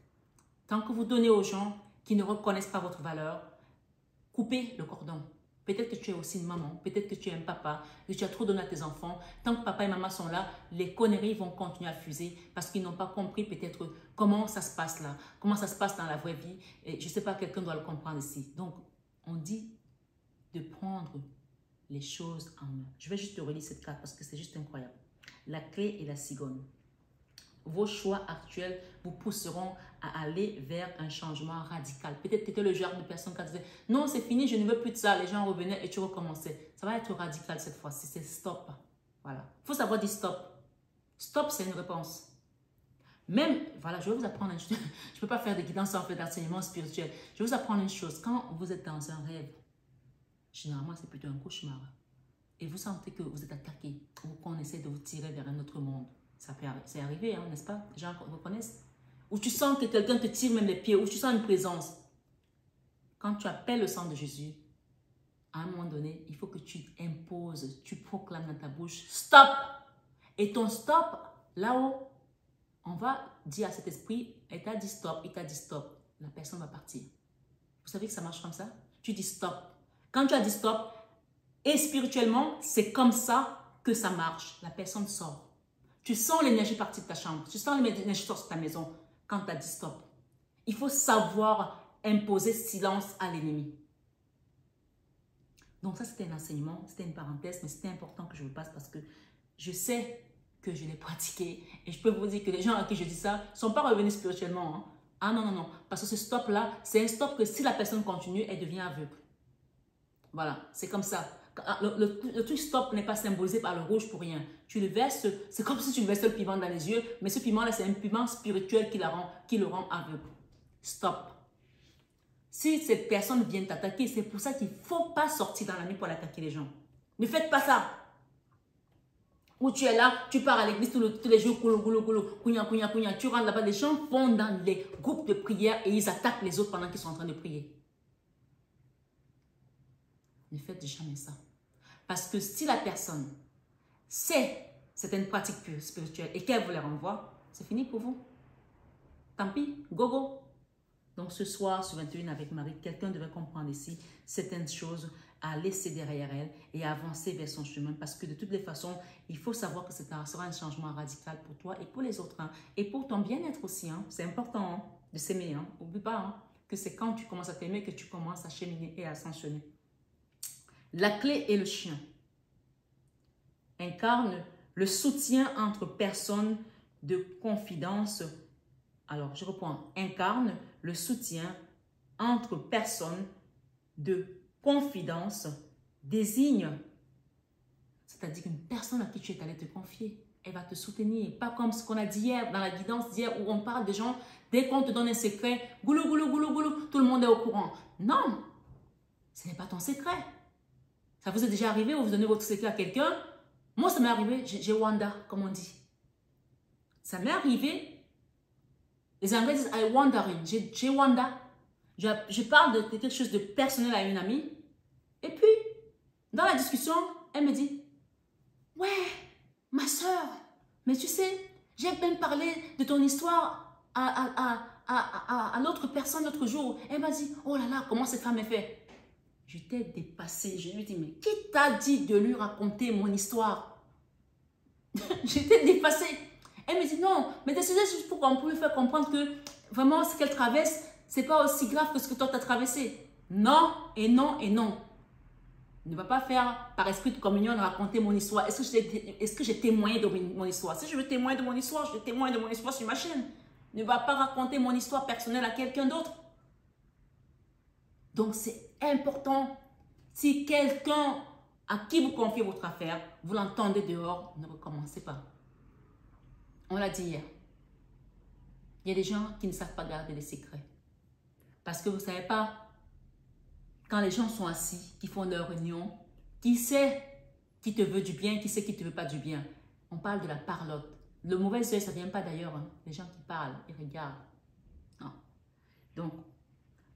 Tant que vous donnez aux gens qui ne reconnaissent pas votre valeur, coupez le cordon. Peut-être que tu es aussi une maman, peut-être que tu es un papa, que tu as trop donné à tes enfants. Tant que papa et maman sont là, les conneries vont continuer à fuser parce qu'ils n'ont pas compris peut-être comment ça se passe là, comment ça se passe dans la vraie vie. Et je ne sais pas, quelqu'un doit le comprendre ici. Donc, on dit de prendre les choses en main. Je vais juste te relire cette carte parce que c'est juste incroyable. La clé est la cigogne. Vos choix actuels vous pousseront à aller vers un changement radical. Peut-être que tu étais le genre de personne qui disait « Non, c'est fini, je ne veux plus de ça. » Les gens revenaient et tu recommençais. Ça va être radical cette fois-ci. C'est stop. Voilà. Il faut savoir dire stop. Stop, c'est une réponse. Même, voilà, je vais vous apprendre une chose. Je ne peux pas faire de guidance sans faire d'enseignement spirituel. Je vais vous apprendre une chose. Quand vous êtes dans un rêve, généralement, c'est plutôt un cauchemar. Et vous sentez que vous êtes attaqué ou qu'on essaie de vous tirer vers un autre monde. C'est arrivé, hein, n'est-ce pas? Les gens reconnaissent. Ou tu sens que quelqu'un te tire même les pieds, ou tu sens une présence. Quand tu appelles le sang de Jésus, à un moment donné, il faut que tu imposes, tu proclames dans ta bouche, stop! Et ton stop, là-haut, on va dire à cet esprit, il t'a dit stop, il t'a dit stop. La personne va partir. Vous savez que ça marche comme ça? Tu dis stop. Quand tu as dit stop, et spirituellement, c'est comme ça que ça marche. La personne sort. Tu sens l'énergie partir de ta chambre. Tu sens l'énergie sortir de ta maison quand tu as dit stop. Il faut savoir imposer silence à l'ennemi. Donc ça, c'était un enseignement, c'était une parenthèse, mais c'était important que je vous passe parce que je sais que je l'ai pratiqué. Et je peux vous dire que les gens à qui je dis ça ne sont pas revenus spirituellement. Hein. Ah non, non, non. Parce que ce stop-là, c'est un stop que si la personne continue, elle devient aveugle. Voilà, c'est comme ça. Le truc stop n'est pas symbolisé par le rouge pour rien. Tu le verses, c'est comme si tu le versais le piment dans les yeux, mais ce piment-là, c'est un piment spirituel qui le rend aveugle. Stop. Si cette personne vient t'attaquer, c'est pour ça qu'il ne faut pas sortir dans la nuit pour attaquer les gens. Ne faites pas ça. Où tu es là, tu pars à l'église tous les jours, tu rentres là-bas, les gens vont dans les groupes de prière et ils attaquent les autres pendant qu'ils sont en train de prier. Ne faites jamais ça. Parce que si la personne sait certaines pratiques spirituelles et qu'elle vous les renvoie, c'est fini pour vous. Tant pis, go go. Donc ce soir, sur 21 avec Marie, quelqu'un devait comprendre ici certaines choses à laisser derrière elle et à avancer vers son chemin. Parce que de toutes les façons, il faut savoir que ce sera un changement radical pour toi et pour les autres. Hein, et pour ton bien-être aussi. Hein. C'est important hein, de s'aimer. Hein. N'oublie pas hein, que c'est quand tu commences à t'aimer que tu commences à cheminer et à ascensionner. La clé et le chien incarne le soutien entre personnes de confidence. Alors, je reprends. Incarne le soutien entre personnes de confidence, désigne, c'est-à-dire qu'une personne à qui tu es allé te confier, elle va te soutenir. Pas comme ce qu'on a dit hier, dans la guidance d'hier, où on parle des gens, dès qu'on te donne un secret, goulou, goulou, goulou, goulou, tout le monde est au courant. Non, ce n'est pas ton secret. Ça vous est déjà arrivé où vous donnez votre secret à quelqu'un? Moi, ça m'est arrivé, j'ai Wanda, comme on dit. Ça m'est arrivé. Les Anglais disent I wondering. J'ai Wanda. Je parle de quelque chose de personnel à une amie. Et puis, dans la discussion, elle me dit ouais, ma soeur, mais tu sais, j'ai même parlé de ton histoire à l'autre personne l'autre jour. Elle m'a dit oh là là, comment cette femme est faite? J'étais dépassée. Je lui ai dit mais qui t'a dit de lui raconter mon histoire? J'étais dépassée. Elle me dit non, mais c'est juste pour qu'on puisse faire comprendre que vraiment ce qu'elle traverse, c'est pas aussi grave que ce que toi tu as traversé. Non, et non, et non. Ne va pas faire par esprit de communion raconter mon histoire. Est-ce que j'ai témoigné de mon histoire? Si je veux témoigner de mon histoire, je témoigne de mon histoire sur ma chaîne. Ne va pas raconter mon histoire personnelle à quelqu'un d'autre. Donc c'est important. Si quelqu'un à qui vous confiez votre affaire, vous l'entendez dehors, ne recommencez pas. On l'a dit hier. Il y a des gens qui ne savent pas garder les secrets. Parce que vous ne savez pas, quand les gens sont assis, qui font leur réunion, qui sait qui te veut du bien, qui sait qui ne te veut pas du bien. On parle de la parlotte. Le mauvais œil, ça ne vient pas d'ailleurs. Hein. Les gens qui parlent, ils regardent. Non. Donc,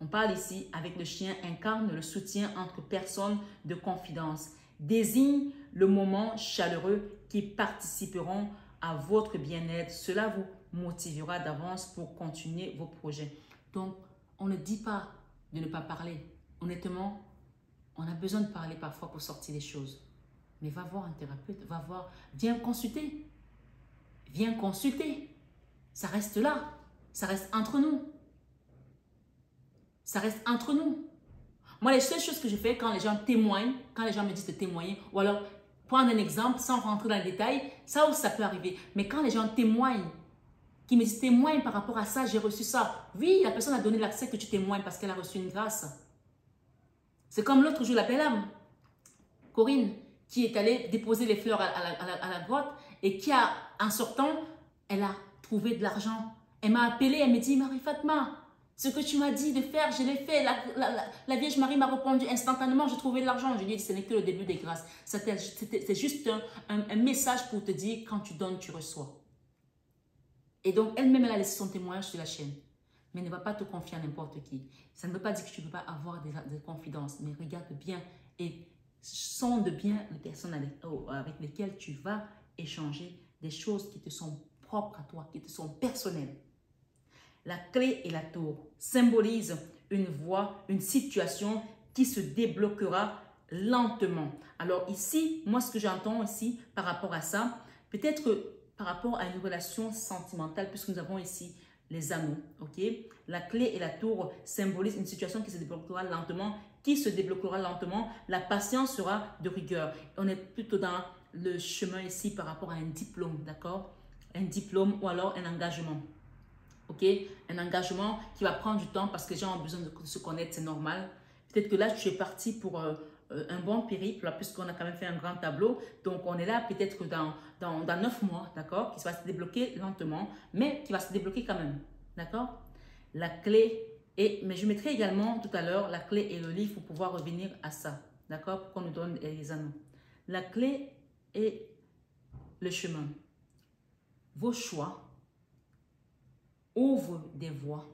on parle ici avec le chien, incarne le soutien entre personnes de confidence. Désigne le moment chaleureux qui participeront à votre bien-être. Cela vous motivera d'avance pour continuer vos projets. Donc, on ne dit pas de ne pas parler. Honnêtement, on a besoin de parler parfois pour sortir les choses. Mais va voir un thérapeute, va voir, viens consulter. Viens consulter. Ça reste là. Ça reste entre nous. Ça reste entre nous. Moi, les seules choses que je fais quand les gens témoignent, quand les gens me disent de témoigner, ou alors prendre un exemple sans rentrer dans les détails, ça aussi ça peut arriver. Mais quand les gens témoignent, qui me disent témoigne par rapport à ça, j'ai reçu ça. Oui, la personne a donné l'accès que tu témoignes parce qu'elle a reçu une grâce. C'est comme l'autre jour, la belle âme, Corinne, qui est allée déposer les fleurs à la grotte et qui a, en sortant, elle a trouvé de l'argent. Elle m'a appelée, elle me dit, Marie-Fatma, ce que tu m'as dit de faire, je l'ai fait. La Vierge Marie m'a répondu instantanément, j'ai trouvé de l'argent. Je lui ai dit, ce n'est que le début des grâces. C'est juste un message pour te dire, quand tu donnes, tu reçois. Et donc, elle-même, elle a laissé son témoignage sur la chaîne. Mais ne va pas te confier à n'importe qui. Ça ne veut pas dire que tu ne peux pas avoir des confidences, mais regarde bien et sonde bien les personnes avec lesquelles tu vas échanger des choses qui te sont propres à toi, qui te sont personnelles. La clé et la tour symbolisent une voie, une situation qui se débloquera lentement. Alors ici, moi ce que j'entends ici par rapport à ça, peut-être que par rapport à une relation sentimentale, puisque nous avons ici les anneaux, ok? La clé et la tour symbolisent une situation qui se débloquera lentement, La patience sera de rigueur. On est plutôt dans le chemin ici par rapport à un diplôme, d'accord? Un diplôme ou alors un engagement. Ok, un engagement qui va prendre du temps parce que les gens ont besoin de se connaître, c'est normal. Peut-être que là, tu es parti pour un bon périple, puisqu'on a quand même fait un grand tableau. Donc, on est là peut-être dans 9 mois, d'accord, qui va se débloquer lentement, mais qui va se débloquer quand même, d'accord. La clé, mais je mettrai également tout à l'heure la clé et le livre pour pouvoir revenir à ça, d'accord, pour qu'on nous donne les anneaux. La clé et le chemin. Vos choix ouvre des voies.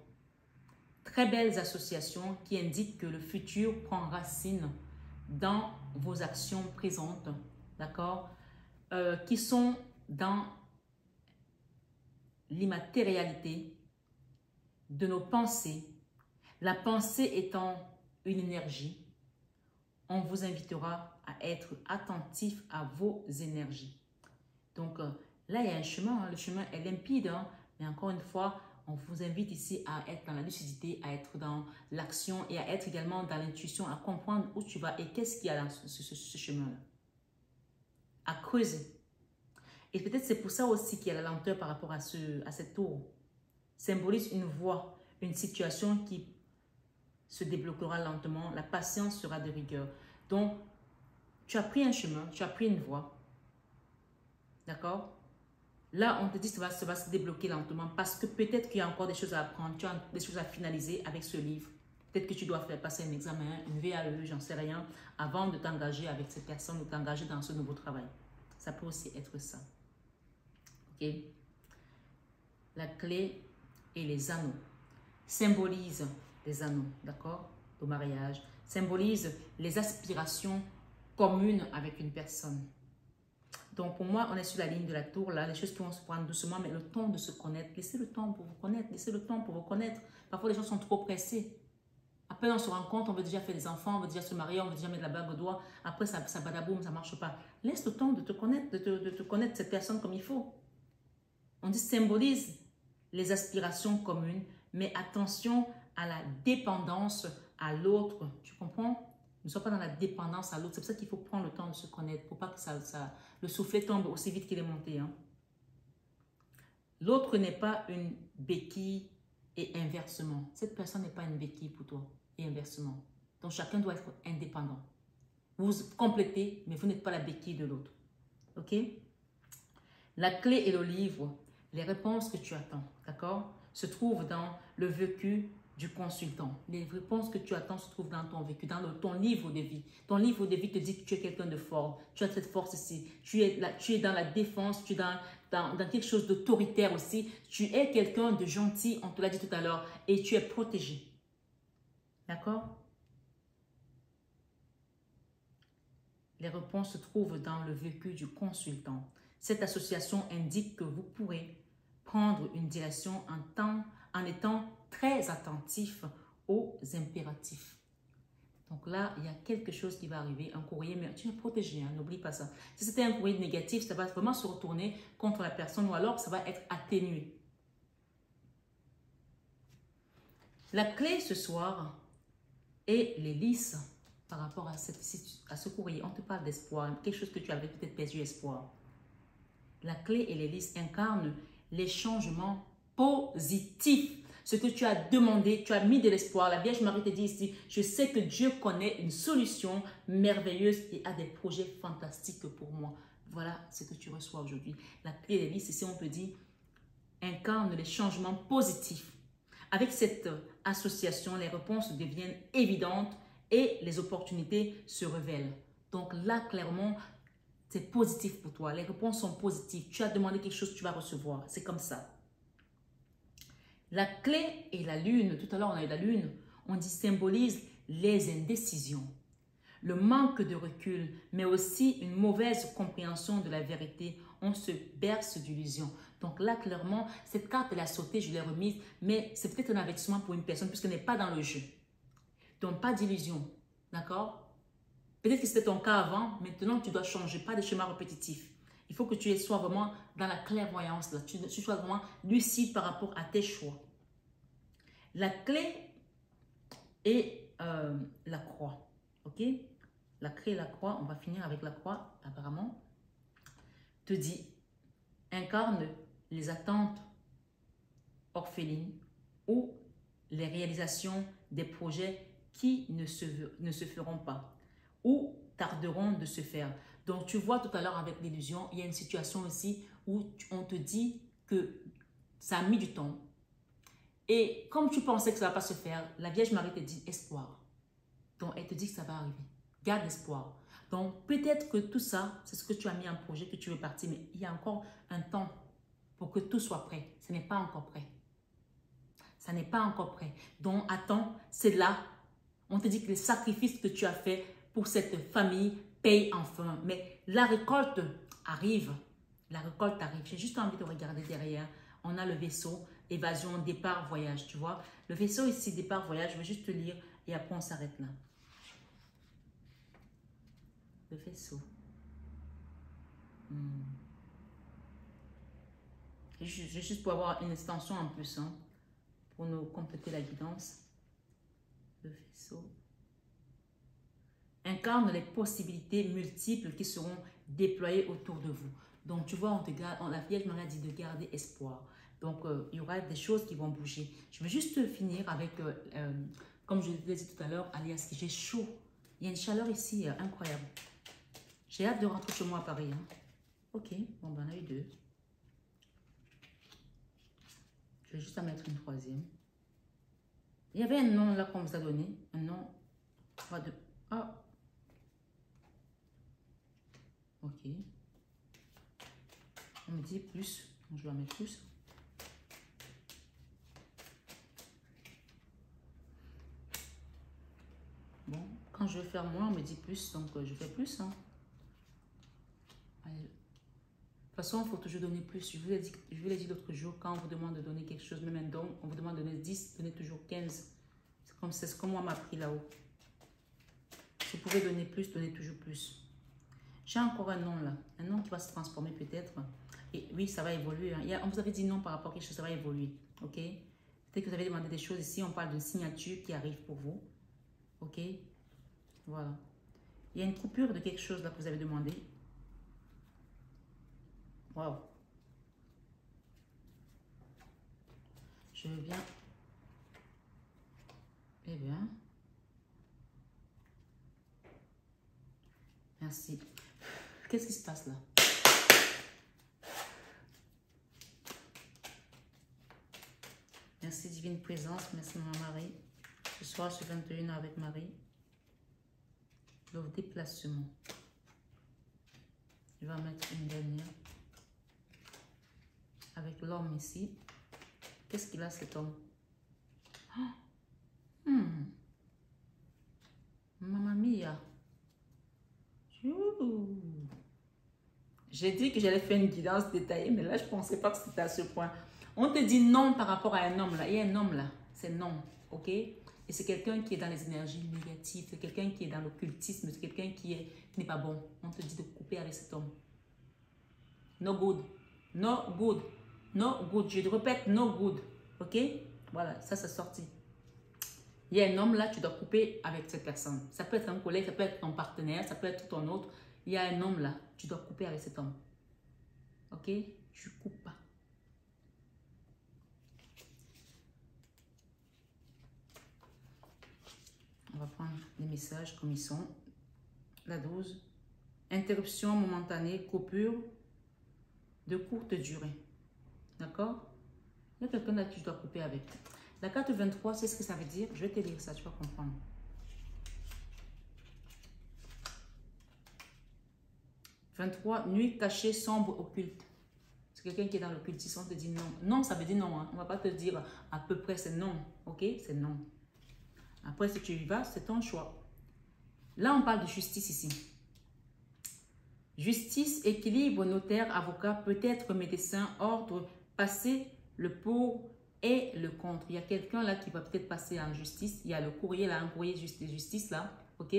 Très belles associations qui indiquent que le futur prend racine dans vos actions présentes, d'accord, qui sont dans l'immatérialité de nos pensées. La pensée étant une énergie, on vous invitera à être attentif à vos énergies. Donc là, il y a un chemin, hein. Le chemin est limpide, hein. Mais encore une fois, on vous invite ici à être dans la lucidité, à être dans l'action et à être également dans l'intuition, à comprendre où tu vas et qu'est-ce qu'il y a dans ce chemin-là. À creuser. Et peut-être c'est pour ça aussi qu'il y a la lenteur par rapport à cette tour. Symbolise une voie, une situation qui se débloquera lentement. La patience sera de rigueur. Donc, tu as pris un chemin, tu as pris une voie. D'accord? Là, on te dit que ça va se débloquer lentement parce que peut-être qu'il y a encore des choses à apprendre, tu as des choses à finaliser avec ce livre. Peut-être que tu dois faire passer un examen, une VAE, j'en sais rien, avant de t'engager avec cette personne ou t'engager dans ce nouveau travail. Ça peut aussi être ça. Ok? La clé et les anneaux symbolisent les anneaux, d'accord? Au mariage, symbolisent les aspirations communes avec une personne. Donc, pour moi, on est sur la ligne de la tour, là, les choses qui vont se prendre doucement, mais le temps de se connaître, laissez le temps pour vous connaître, laissez le temps pour vous connaître. Parfois, les gens sont trop pressés. Après, on se rend compte, on veut déjà faire des enfants, on veut déjà se marier, on veut déjà mettre la bague au doigt. Après, ça badaboum, ça ne marche pas. Laisse le temps de te connaître, de te connaître cette personne comme il faut. On dit symbolise les aspirations communes, mais attention à la dépendance à l'autre. Tu comprends? Ne sois pas dans la dépendance à l'autre. C'est pour ça qu'il faut prendre le temps de se connaître pour pas que le soufflet tombe aussi vite qu'il est monté. Hein. L'autre n'est pas une béquille et inversement. Cette personne n'est pas une béquille pour toi et inversement. Donc chacun doit être indépendant. Vous vous complétez, mais vous n'êtes pas la béquille de l'autre. Ok? La clé et le livre, les réponses que tu attends, d'accord, se trouvent dans le vécu du consultant. Les réponses que tu attends se trouvent dans ton vécu, dans ton livre de vie. Ton livre de vie te dit que tu es quelqu'un de fort. Tu as cette force ici. Tu es dans la défense, tu es dans quelque chose d'autoritaire aussi. Tu es quelqu'un de gentil, on te l'a dit tout à l'heure, et tu es protégé. D'accord? Les réponses se trouvent dans le vécu du consultant. Cette association indique que vous pourrez prendre une direction en étant très attentif aux impératifs. Donc là, il y a quelque chose qui va arriver, un courrier, mais tu es protégé, hein, n'oublie pas ça. Si c'était un courrier négatif, ça va vraiment se retourner contre la personne ou alors ça va être atténué. La clé ce soir est l'hélice par rapport à ce courrier. On te parle d'espoir, quelque chose que tu avais peut-être perdu espoir. La clé et l'hélice incarnent les changements positifs. Ce que tu as demandé, tu as mis de l'espoir. La Vierge Marie te dit ici, je sais que Dieu connaît une solution merveilleuse et a des projets fantastiques pour moi. Voilà ce que tu reçois aujourd'hui. La clé et l'hélice, ici on te dit, incarne les changements positifs. Avec cette association, les réponses deviennent évidentes et les opportunités se révèlent. Donc là, clairement, c'est positif pour toi. Les réponses sont positives. Tu as demandé quelque chose, tu vas recevoir. C'est comme ça. La clé et la lune. Tout à l'heure, on a eu la lune. On dit symbolise les indécisions. le manque de recul, mais aussi une mauvaise compréhension de la vérité. On se berce d'illusions. Donc là, clairement, cette carte, elle a sauté, je l'ai remise, mais c'est peut-être un avertissement pour une personne puisqu'elle n'est pas dans le jeu. Donc, pas d'illusion. D'accord? Peut-être que c'était ton cas avant, maintenant tu dois changer, pas de schéma répétitif. Il faut que tu sois vraiment dans la clairvoyance, là. Tu sois vraiment lucide par rapport à tes choix. La clé est la croix. Ok? La clé et la croix, on va finir avec la croix, apparemment. Te dit, incarne les attentes orphelines ou les réalisations des projets qui ne se feront pas ou tarderont de se faire. Donc, tu vois tout à l'heure avec l'illusion, il y a une situation aussi où on te dit que ça a mis du temps. Et comme tu pensais que ça ne va pas se faire, la Vierge Marie te dit espoir. Donc, elle te dit que ça va arriver. Garde espoir. Donc, peut-être que tout ça, c'est ce que tu as mis en projet, que tu veux partir, mais il y a encore un temps pour que tout soit prêt. Ce n'est pas encore prêt. Ça n'est pas encore prêt. Donc, attends, c'est là. On te dit que les sacrifices que tu as faits pour cette famille payent enfin. Mais la récolte arrive. La récolte arrive. J'ai juste envie de regarder derrière. On a le vaisseau, évasion, départ, voyage, tu vois. Le vaisseau ici, départ, voyage, je vais juste te lire et après on s'arrête là. Le vaisseau. Juste pour avoir une extension en plus, hein, pour nous compléter la guidance. Le vaisseau incarne les possibilités multiples qui seront déployées autour de vous. Donc, tu vois, la Vierge Marie a dit de garder espoir. Donc, il y aura des choses qui vont bouger. Je vais juste finir avec, comme je l'ai dit tout à l'heure, alias, j'ai chaud. Il y a une chaleur ici incroyable. J'ai hâte de rentrer chez moi à Paris. Hein. Ok, bon, ben, on a eu deux. Je vais juste en mettre une troisième. Il y avait un nom là qu'on vous a donné. Un nom. Ah. Ok. On me dit plus. Donc, je vais en mettre plus. Bon, quand je vais faire moins, on me dit plus. Donc, je fais plus. Hein. Allez. De toute façon, il faut toujours donner plus. Je vous l'ai dit l'autre jour, quand on vous demande de donner quelque chose, même un don, on vous demande de donner 10, donnez toujours 15. C'est ce que moi m'a pris là-haut. Si vous pouvez donner plus, donnez toujours plus. J'ai encore un nom là. Un nom qui va se transformer peut-être. Et oui, ça va évoluer. Hein. On vous avait dit non par rapport à quelque chose, ça va évoluer. Ok? Peut-être que vous avez demandé des choses ici. On parle d'une signature qui arrive pour vous. Ok? Voilà. Il y a une coupure de quelque chose là que vous avez demandé. Waouh. Je veux bien. Eh bien. Merci. Qu'est-ce qui se passe là? Merci divine présence. Merci maman Marie. Ce soir, je suis 21 avec Marie. Le déplacement. Je vais en mettre une dernière. Avec l'homme ici. Qu'est-ce qu'il a cet homme? Oh. Mamma mia. J'ai dit que j'allais faire une guidance détaillée, mais là, je ne pensais pas que c'était à ce point. On te dit non par rapport à un homme là. Il y a un homme là. C'est non. Ok? Et c'est quelqu'un qui est dans les énergies négatives. C'est quelqu'un qui est dans l'occultisme. C'est quelqu'un qui n'est pas bon. On te dit de couper avec cet homme. No good. No good. No good. Je répète, no good. Ok? Voilà, ça c'est sorti. Il y a un homme là, tu dois couper avec cette personne. Ça peut être un collègue, ça peut être ton partenaire, ça peut être ton autre. Il y a un homme là, tu dois couper avec cet homme. Ok? Tu coupes pas. On va prendre les messages comme ils sont. La 12. Interruption momentanée, coupure de courte durée. D'accord? Il y a quelqu'un là que tu dois couper avec. La carte 23, c'est ce que ça veut dire. Je vais te lire ça, tu vas comprendre. 23, nuit cachée, sombre, occulte. C'est quelqu'un qui est dans l'occultisme, on te dit non. Non, ça veut dire non. Hein. On ne va pas te dire à peu près c'est non. Ok? C'est non. Après, si tu y vas, c'est ton choix. Là, on parle de justice ici. Justice, équilibre, notaire, avocat, peut-être médecin, ordre, passer le pour et le contre. Il y a quelqu'un là qui va peut-être passer en justice. Il y a le courrier là, un courrier de justice là, ok?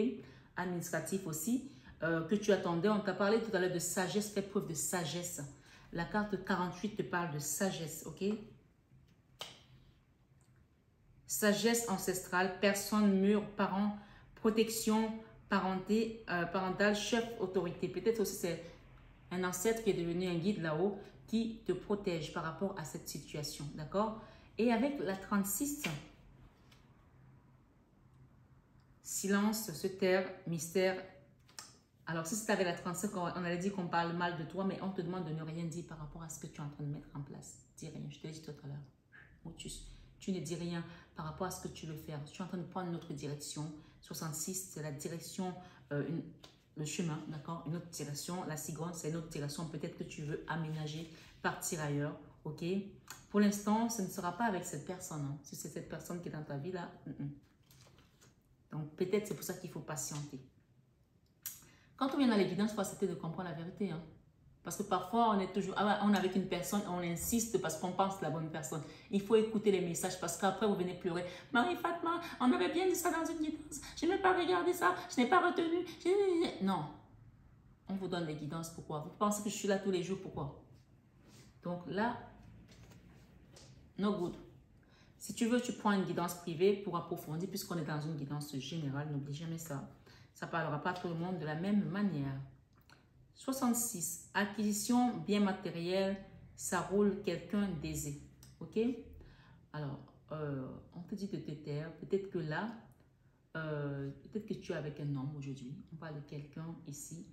Administratif aussi, que tu attendais. On t'a parlé tout à l'heure de sagesse, fais preuve de sagesse. La carte 48 te parle de sagesse, ok? Sagesse ancestrale, personne, mur, parents, protection, parentale, chef, autorité. Peut-être aussi c'est un ancêtre qui est devenu un guide là-haut qui te protège par rapport à cette situation, d'accord? Et avec la 36, silence, se taire, mystère. Alors si c'était avec la 35, on allait dire qu'on parle mal de toi, mais on te demande de ne rien dire par rapport à ce que tu es en train de mettre en place. Dis rien, je te l'ai dit tout à l'heure. Tu ne dis rien par rapport à ce que tu veux faire. Tu es en train de prendre une autre direction. 66, c'est la direction, le chemin, d'accord? Une autre direction. La cigogne, c'est une autre direction. Peut-être que tu veux aménager, partir ailleurs, ok? Pour l'instant, ce ne sera pas avec cette personne. Hein. Si c'est cette personne qui est dans ta vie, là, Donc, peut-être c'est pour ça qu'il faut patienter. Quand on vient dans les guidances, il faut accepter de comprendre la vérité, hein. Parce que parfois, on est toujours, on est avec une personne, on insiste parce qu'on pense la bonne personne. Il faut écouter les messages parce qu'après, vous venez pleurer. Marie-Fatma, on avait bien dit ça dans une guidance. Je n'ai pas regardé ça, je n'ai pas retenu. Non. On vous donne les guidances, pourquoi? Vous pensez que je suis là tous les jours, pourquoi? Donc là, no good. Si tu veux, tu prends une guidance privée pour approfondir, puisqu'on est dans une guidance générale, n'oublie jamais ça. Ça ne parlera pas à tout le monde de la même manière. 66. Acquisition, bien matériel, ça roule quelqu'un d'aisé. Ok? Alors, on te dit de te taire. Peut-être que là, peut-être que tu es avec un homme aujourd'hui. On parle de quelqu'un ici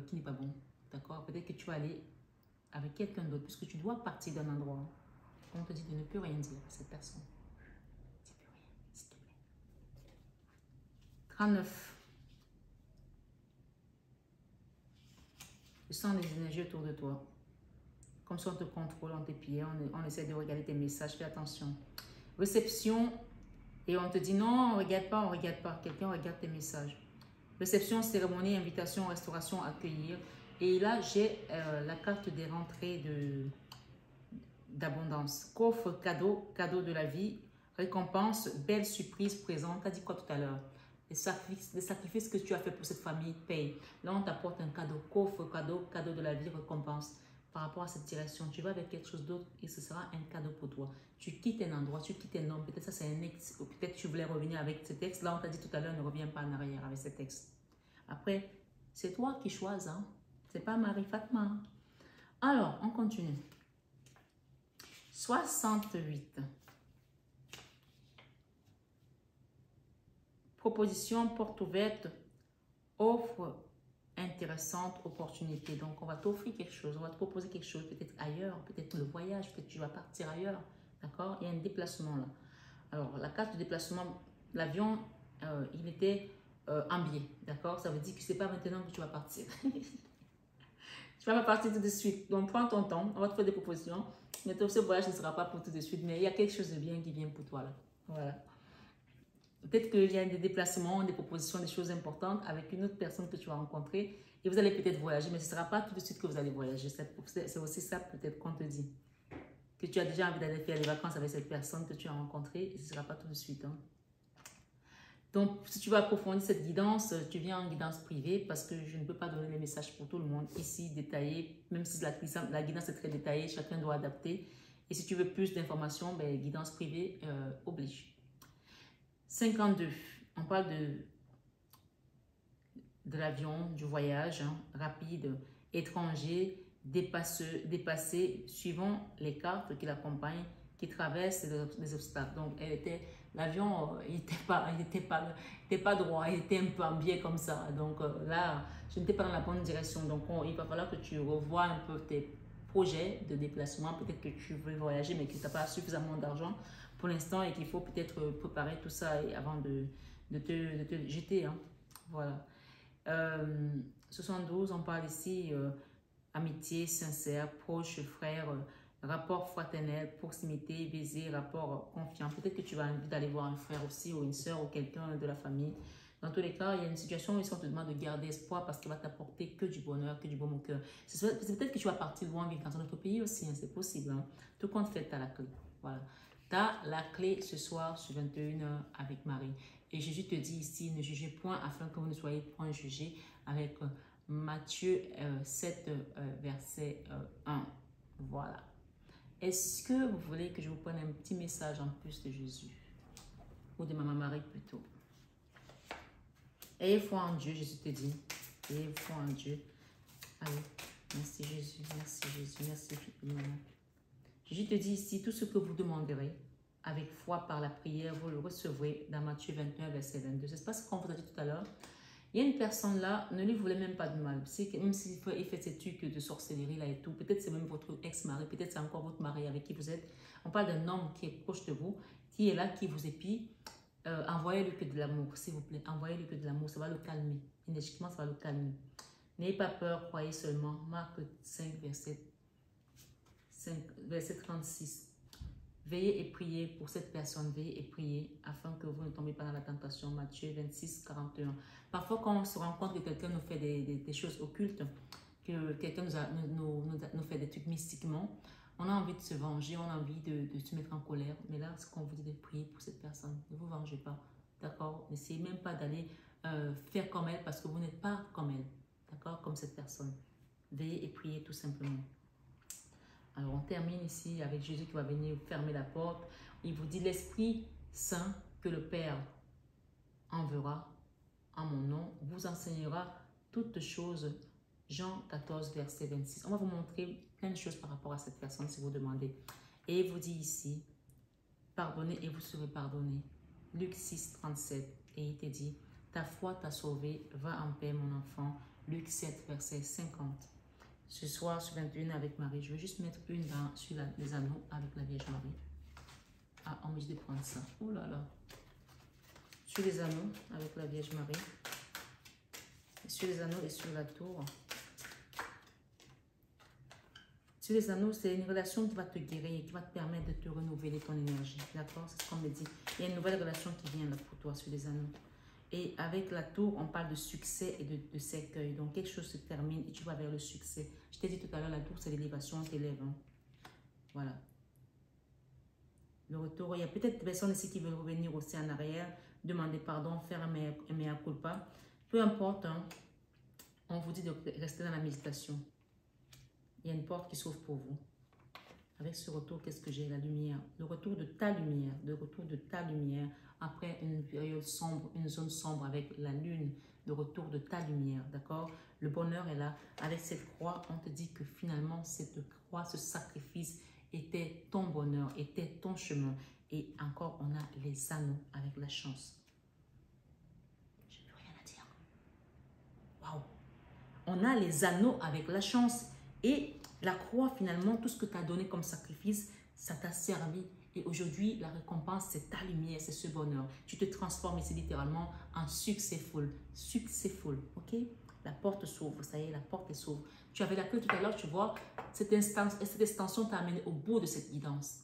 qui n'est pas bon. D'accord? Peut-être que tu vas aller avec quelqu'un d'autre, puisque tu dois partir d'un endroit. On te dit de ne plus rien dire à cette personne. Dis plus rien, s'il te plaît. 39. Je sens les énergies autour de toi. Comme si on te contrôle, on t'épiait, on essaie de regarder tes messages, fais attention. Réception, et on te dit non, on ne regarde pas, on ne regarde pas. Quelqu'un regarde tes messages. Réception, cérémonie, invitation, restauration, accueillir. Et là, j'ai la carte des rentrées d'abondance. Coffre, cadeau, cadeau de la vie, récompense, belle surprise, présent. Tu as dit quoi tout à l'heure? Les sacrifices que tu as fait pour cette famille paye. Là, on t'apporte un cadeau, coffre, cadeau, cadeau de la vie, récompense. Par rapport à cette direction, tu vas avec quelque chose d'autre et ce sera un cadeau pour toi. Tu quittes un endroit, tu quittes un homme, peut-être ça c'est un ex, ou peut-être tu voulais revenir avec ce texte. Là, on t'a dit tout à l'heure, ne reviens pas en arrière avec ce texte. Après, c'est toi qui choisis, hein? C'est pas Marie-Fatma. Alors, on continue. 68. Proposition, porte ouverte, offre intéressante, opportunité. Donc, on va t'offrir quelque chose, on va te proposer quelque chose, peut-être ailleurs, peut-être le voyage, peut-être tu vas partir ailleurs. D'accord? Il y a un déplacement là. Alors, la carte de déplacement, l'avion, il était en biais. D'accord? Ça veut dire que ce n'est pas maintenant que tu vas partir. Tu vas pas partir tout de suite. Donc, prends ton temps, on va te faire des propositions. Mais ce voyage ne sera pas pour tout de suite, mais il y a quelque chose de bien qui vient pour toi là. Voilà. Peut-être qu'il y a des déplacements, des propositions, des choses importantes avec une autre personne que tu vas rencontrer et vous allez peut-être voyager, mais ce ne sera pas tout de suite que vous allez voyager. C'est aussi ça peut-être qu'on te dit. Que tu as déjà envie d'aller faire des vacances avec cette personne que tu as rencontrée et ce ne sera pas tout de suite. Hein. Donc, si tu veux approfondir cette guidance, tu viens en guidance privée parce que je ne peux pas donner les messages pour tout le monde ici détaillés, même si la guidance est très détaillée, chacun doit adapter. Et si tu veux plus d'informations, ben, guidance privée oblige. 52, on parle de l'avion, du voyage hein, rapide, étranger, dépassé, suivant les cartes qui l'accompagnent, qui traversent les obstacles. Donc, l'avion, il n'était pas droit, il était un peu en biais comme ça. Donc là, je n'étais pas dans la bonne direction. Donc, il va falloir que tu revoies un peu tes projets de déplacement. Peut-être que tu veux voyager, mais que tu n'as pas suffisamment d'argent pour l'instant et qu'il faut peut-être préparer tout ça avant de te jeter. Hein. Voilà. 72, on parle ici amitié sincère, proche, frère, rapport fraternel, proximité, baiser, rapport confiant. Peut-être que tu vas envie d'aller voir un frère aussi ou une soeur ou quelqu'un de la famille. Dans tous les cas, il y a une situation où ils sont te demandent de garder espoir parce qu'il va t'apporter que du bonheur, que du bon au cœur. C'est peut-être que tu vas partir loin, vivre dans un autre pays aussi, hein, c'est possible. Hein. Tout compte fait, tu as la clé. Voilà. Tu as la clé ce soir sur 21h avec Marie. Et Jésus te dit ici, ne jugez point afin que vous ne soyez point jugés avec Matthieu 7, verset 1. Voilà. Est-ce que vous voulez que je vous prenne un petit message en plus de Jésus? Ou de Maman Marie plutôt? Ayez foi en Dieu, Jésus te dit. Ayez foi en Dieu. Allez, merci Jésus, merci Jésus, merci Maman. Jésus te dit ici, tout ce que vous demanderez avec foi par la prière, vous le recevrez dans Matthieu 21, verset 22. C'est pas ce qu'on vous a dit tout à l'heure. Il y a une personne là, ne lui voulait même pas de mal. Même s'il fait ces trucs de sorcellerie là et tout, peut-être c'est même votre ex-mari, peut-être c'est encore votre mari avec qui vous êtes. On parle d'un homme qui est proche de vous, qui est là, qui vous épie. Envoyez-lui que de l'amour, s'il vous plaît. Envoyez-lui que de l'amour, ça va le calmer. Énergiquement, ça va le calmer. N'ayez pas peur, croyez seulement. Marc 5, verset 36. Veillez et priez pour cette personne, veillez et priez afin que vous ne tombiez pas dans la tentation. Matthieu 26, 41. Parfois, quand on se rend compte que quelqu'un nous fait des choses occultes, que quelqu'un nous fait des trucs mystiquement, on a envie de se venger, on a envie de se mettre en colère. Mais là, ce qu'on vous dit de prier pour cette personne, ne vous vengez pas, d'accord? N'essayez même pas d'aller faire comme elle parce que vous n'êtes pas comme elle, d'accord? Comme cette personne. Veillez et priez tout simplement. Alors, on termine ici avec Jésus qui va venir fermer la porte. Il vous dit, l'Esprit Saint que le Père enverra en mon nom vous enseignera toutes choses. Jean 14, verset 26. On va vous montrer plein de choses par rapport à cette personne si vous demandez. Et il vous dit ici, pardonnez et vous serez pardonné. Luc 6, 37. Et il te dit, ta foi t'a sauvé, va en paix mon enfant. Luc 7, verset 50. Ce soir, sur 21 avec Marie, je vais juste mettre une sur les anneaux avec la Vierge Marie. Ah, on me dit de prendre ça. Oh là là. Sur les anneaux avec la Vierge Marie. Sur les anneaux et sur la tour. Sur les anneaux, c'est une relation qui va te guérir, qui va te permettre de te renouveler ton énergie. D'accord? C'est ce qu'on me dit. Il y a une nouvelle relation qui vient là pour toi sur les anneaux. Et avec la tour, on parle de succès et de cercueil. Donc, quelque chose se termine et tu vas vers le succès. Je t'ai dit tout à l'heure, la tour, c'est l'élévation, on t'élève. Hein. Voilà. Le retour, il y a peut-être des personnes ici qui veulent revenir aussi en arrière, demander pardon, faire un mea culpa. Peu importe, hein, on vous dit de rester dans la méditation. Il y a une porte qui s'ouvre pour vous. Avec ce retour, qu'est-ce que j'ai? La lumière. Le retour de ta lumière. Le retour de ta lumière. Après une période sombre, une zone sombre avec la lune. Le retour de ta lumière. D'accord? Le bonheur est là. Avec cette croix, on te dit que finalement, cette croix, ce sacrifice était ton bonheur, était ton chemin. Et encore, on a les anneaux avec la chance. Je n'ai plus rien à dire. Waouh! On a les anneaux avec la chance. Et la croix, finalement, tout ce que tu as donné comme sacrifice, ça t'a servi. Et aujourd'hui, la récompense, c'est ta lumière, c'est ce bonheur. Tu te transformes ici littéralement en successful. Successful, ok? La porte s'ouvre, ça y est, la porte s'ouvre. Tu avais la clé tout à l'heure, tu vois, cette extension t'a amené au bout de cette guidance.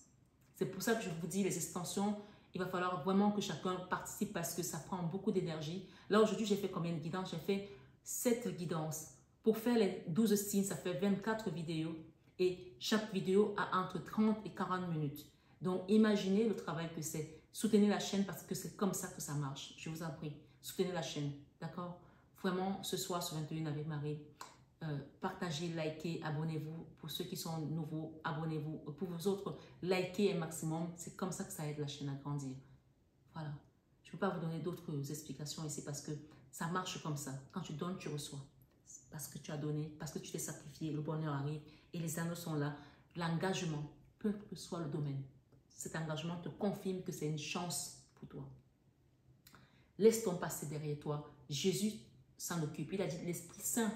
C'est pour ça que je vous dis, les extensions, il va falloir vraiment que chacun participe parce que ça prend beaucoup d'énergie. Là, aujourd'hui, j'ai fait combien de guidances? J'ai fait 7 guidances. Pour faire les 12 signes, ça fait 24 vidéos et chaque vidéo a entre 30 et 40 minutes. Donc, imaginez le travail que c'est. Soutenez la chaîne parce que c'est comme ça que ça marche. Je vous en prie, soutenez la chaîne, d'accord? Vraiment, ce soir sur 21 avec Marie, partagez, likez, abonnez-vous. Pour ceux qui sont nouveaux, abonnez-vous. Pour vous autres, likez un maximum. C'est comme ça que ça aide la chaîne à grandir. Voilà. Je ne peux pas vous donner d'autres explications ici parce que ça marche comme ça. Quand tu donnes, tu reçois. Parce que tu as donné, parce que tu t'es sacrifié, le bonheur arrive et les anneaux sont là. L'engagement, peu que soit le domaine, cet engagement te confirme que c'est une chance pour toi. Laisse ton passé derrière toi. Jésus s'en occupe. Il a dit l'Esprit Saint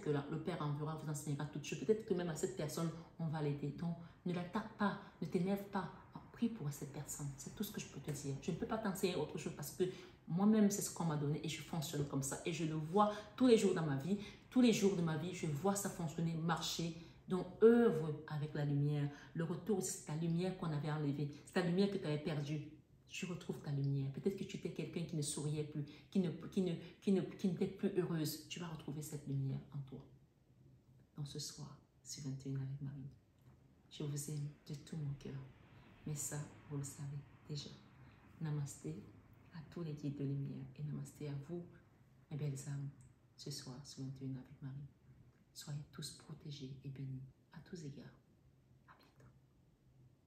que le Père enverra vous enseignera toutes choses. Peut-être que même à cette personne, on va l'aider. Donc, ne l'attaque pas, ne t'énerve pas. Prie pour cette personne. C'est tout ce que je peux te dire. Je ne peux pas t'enseigner autre chose parce que moi-même, c'est ce qu'on m'a donné et je fonctionne comme ça. Et je le vois tous les jours dans ma vie. Tous les jours de ma vie, je vois ça fonctionner, marcher. Donc, œuvre avec la lumière. Le retour, c'est ta lumière qu'on avait enlevée. C'est ta lumière que tu avais perdue. tu retrouves ta lumière. Peut-être que tu étais quelqu'un qui ne souriait plus, qui n'était plus heureuse. Tu vas retrouver cette lumière en toi. Donc ce soir, sur 21 avec Marie, je vous aime de tout mon cœur. Mais ça, vous le savez déjà. Namasté à tous les guides de lumière et namasté à vous, mes belles âmes, ce soir sur 21 avec Marie. Soyez tous protégés et bénis à tous égards.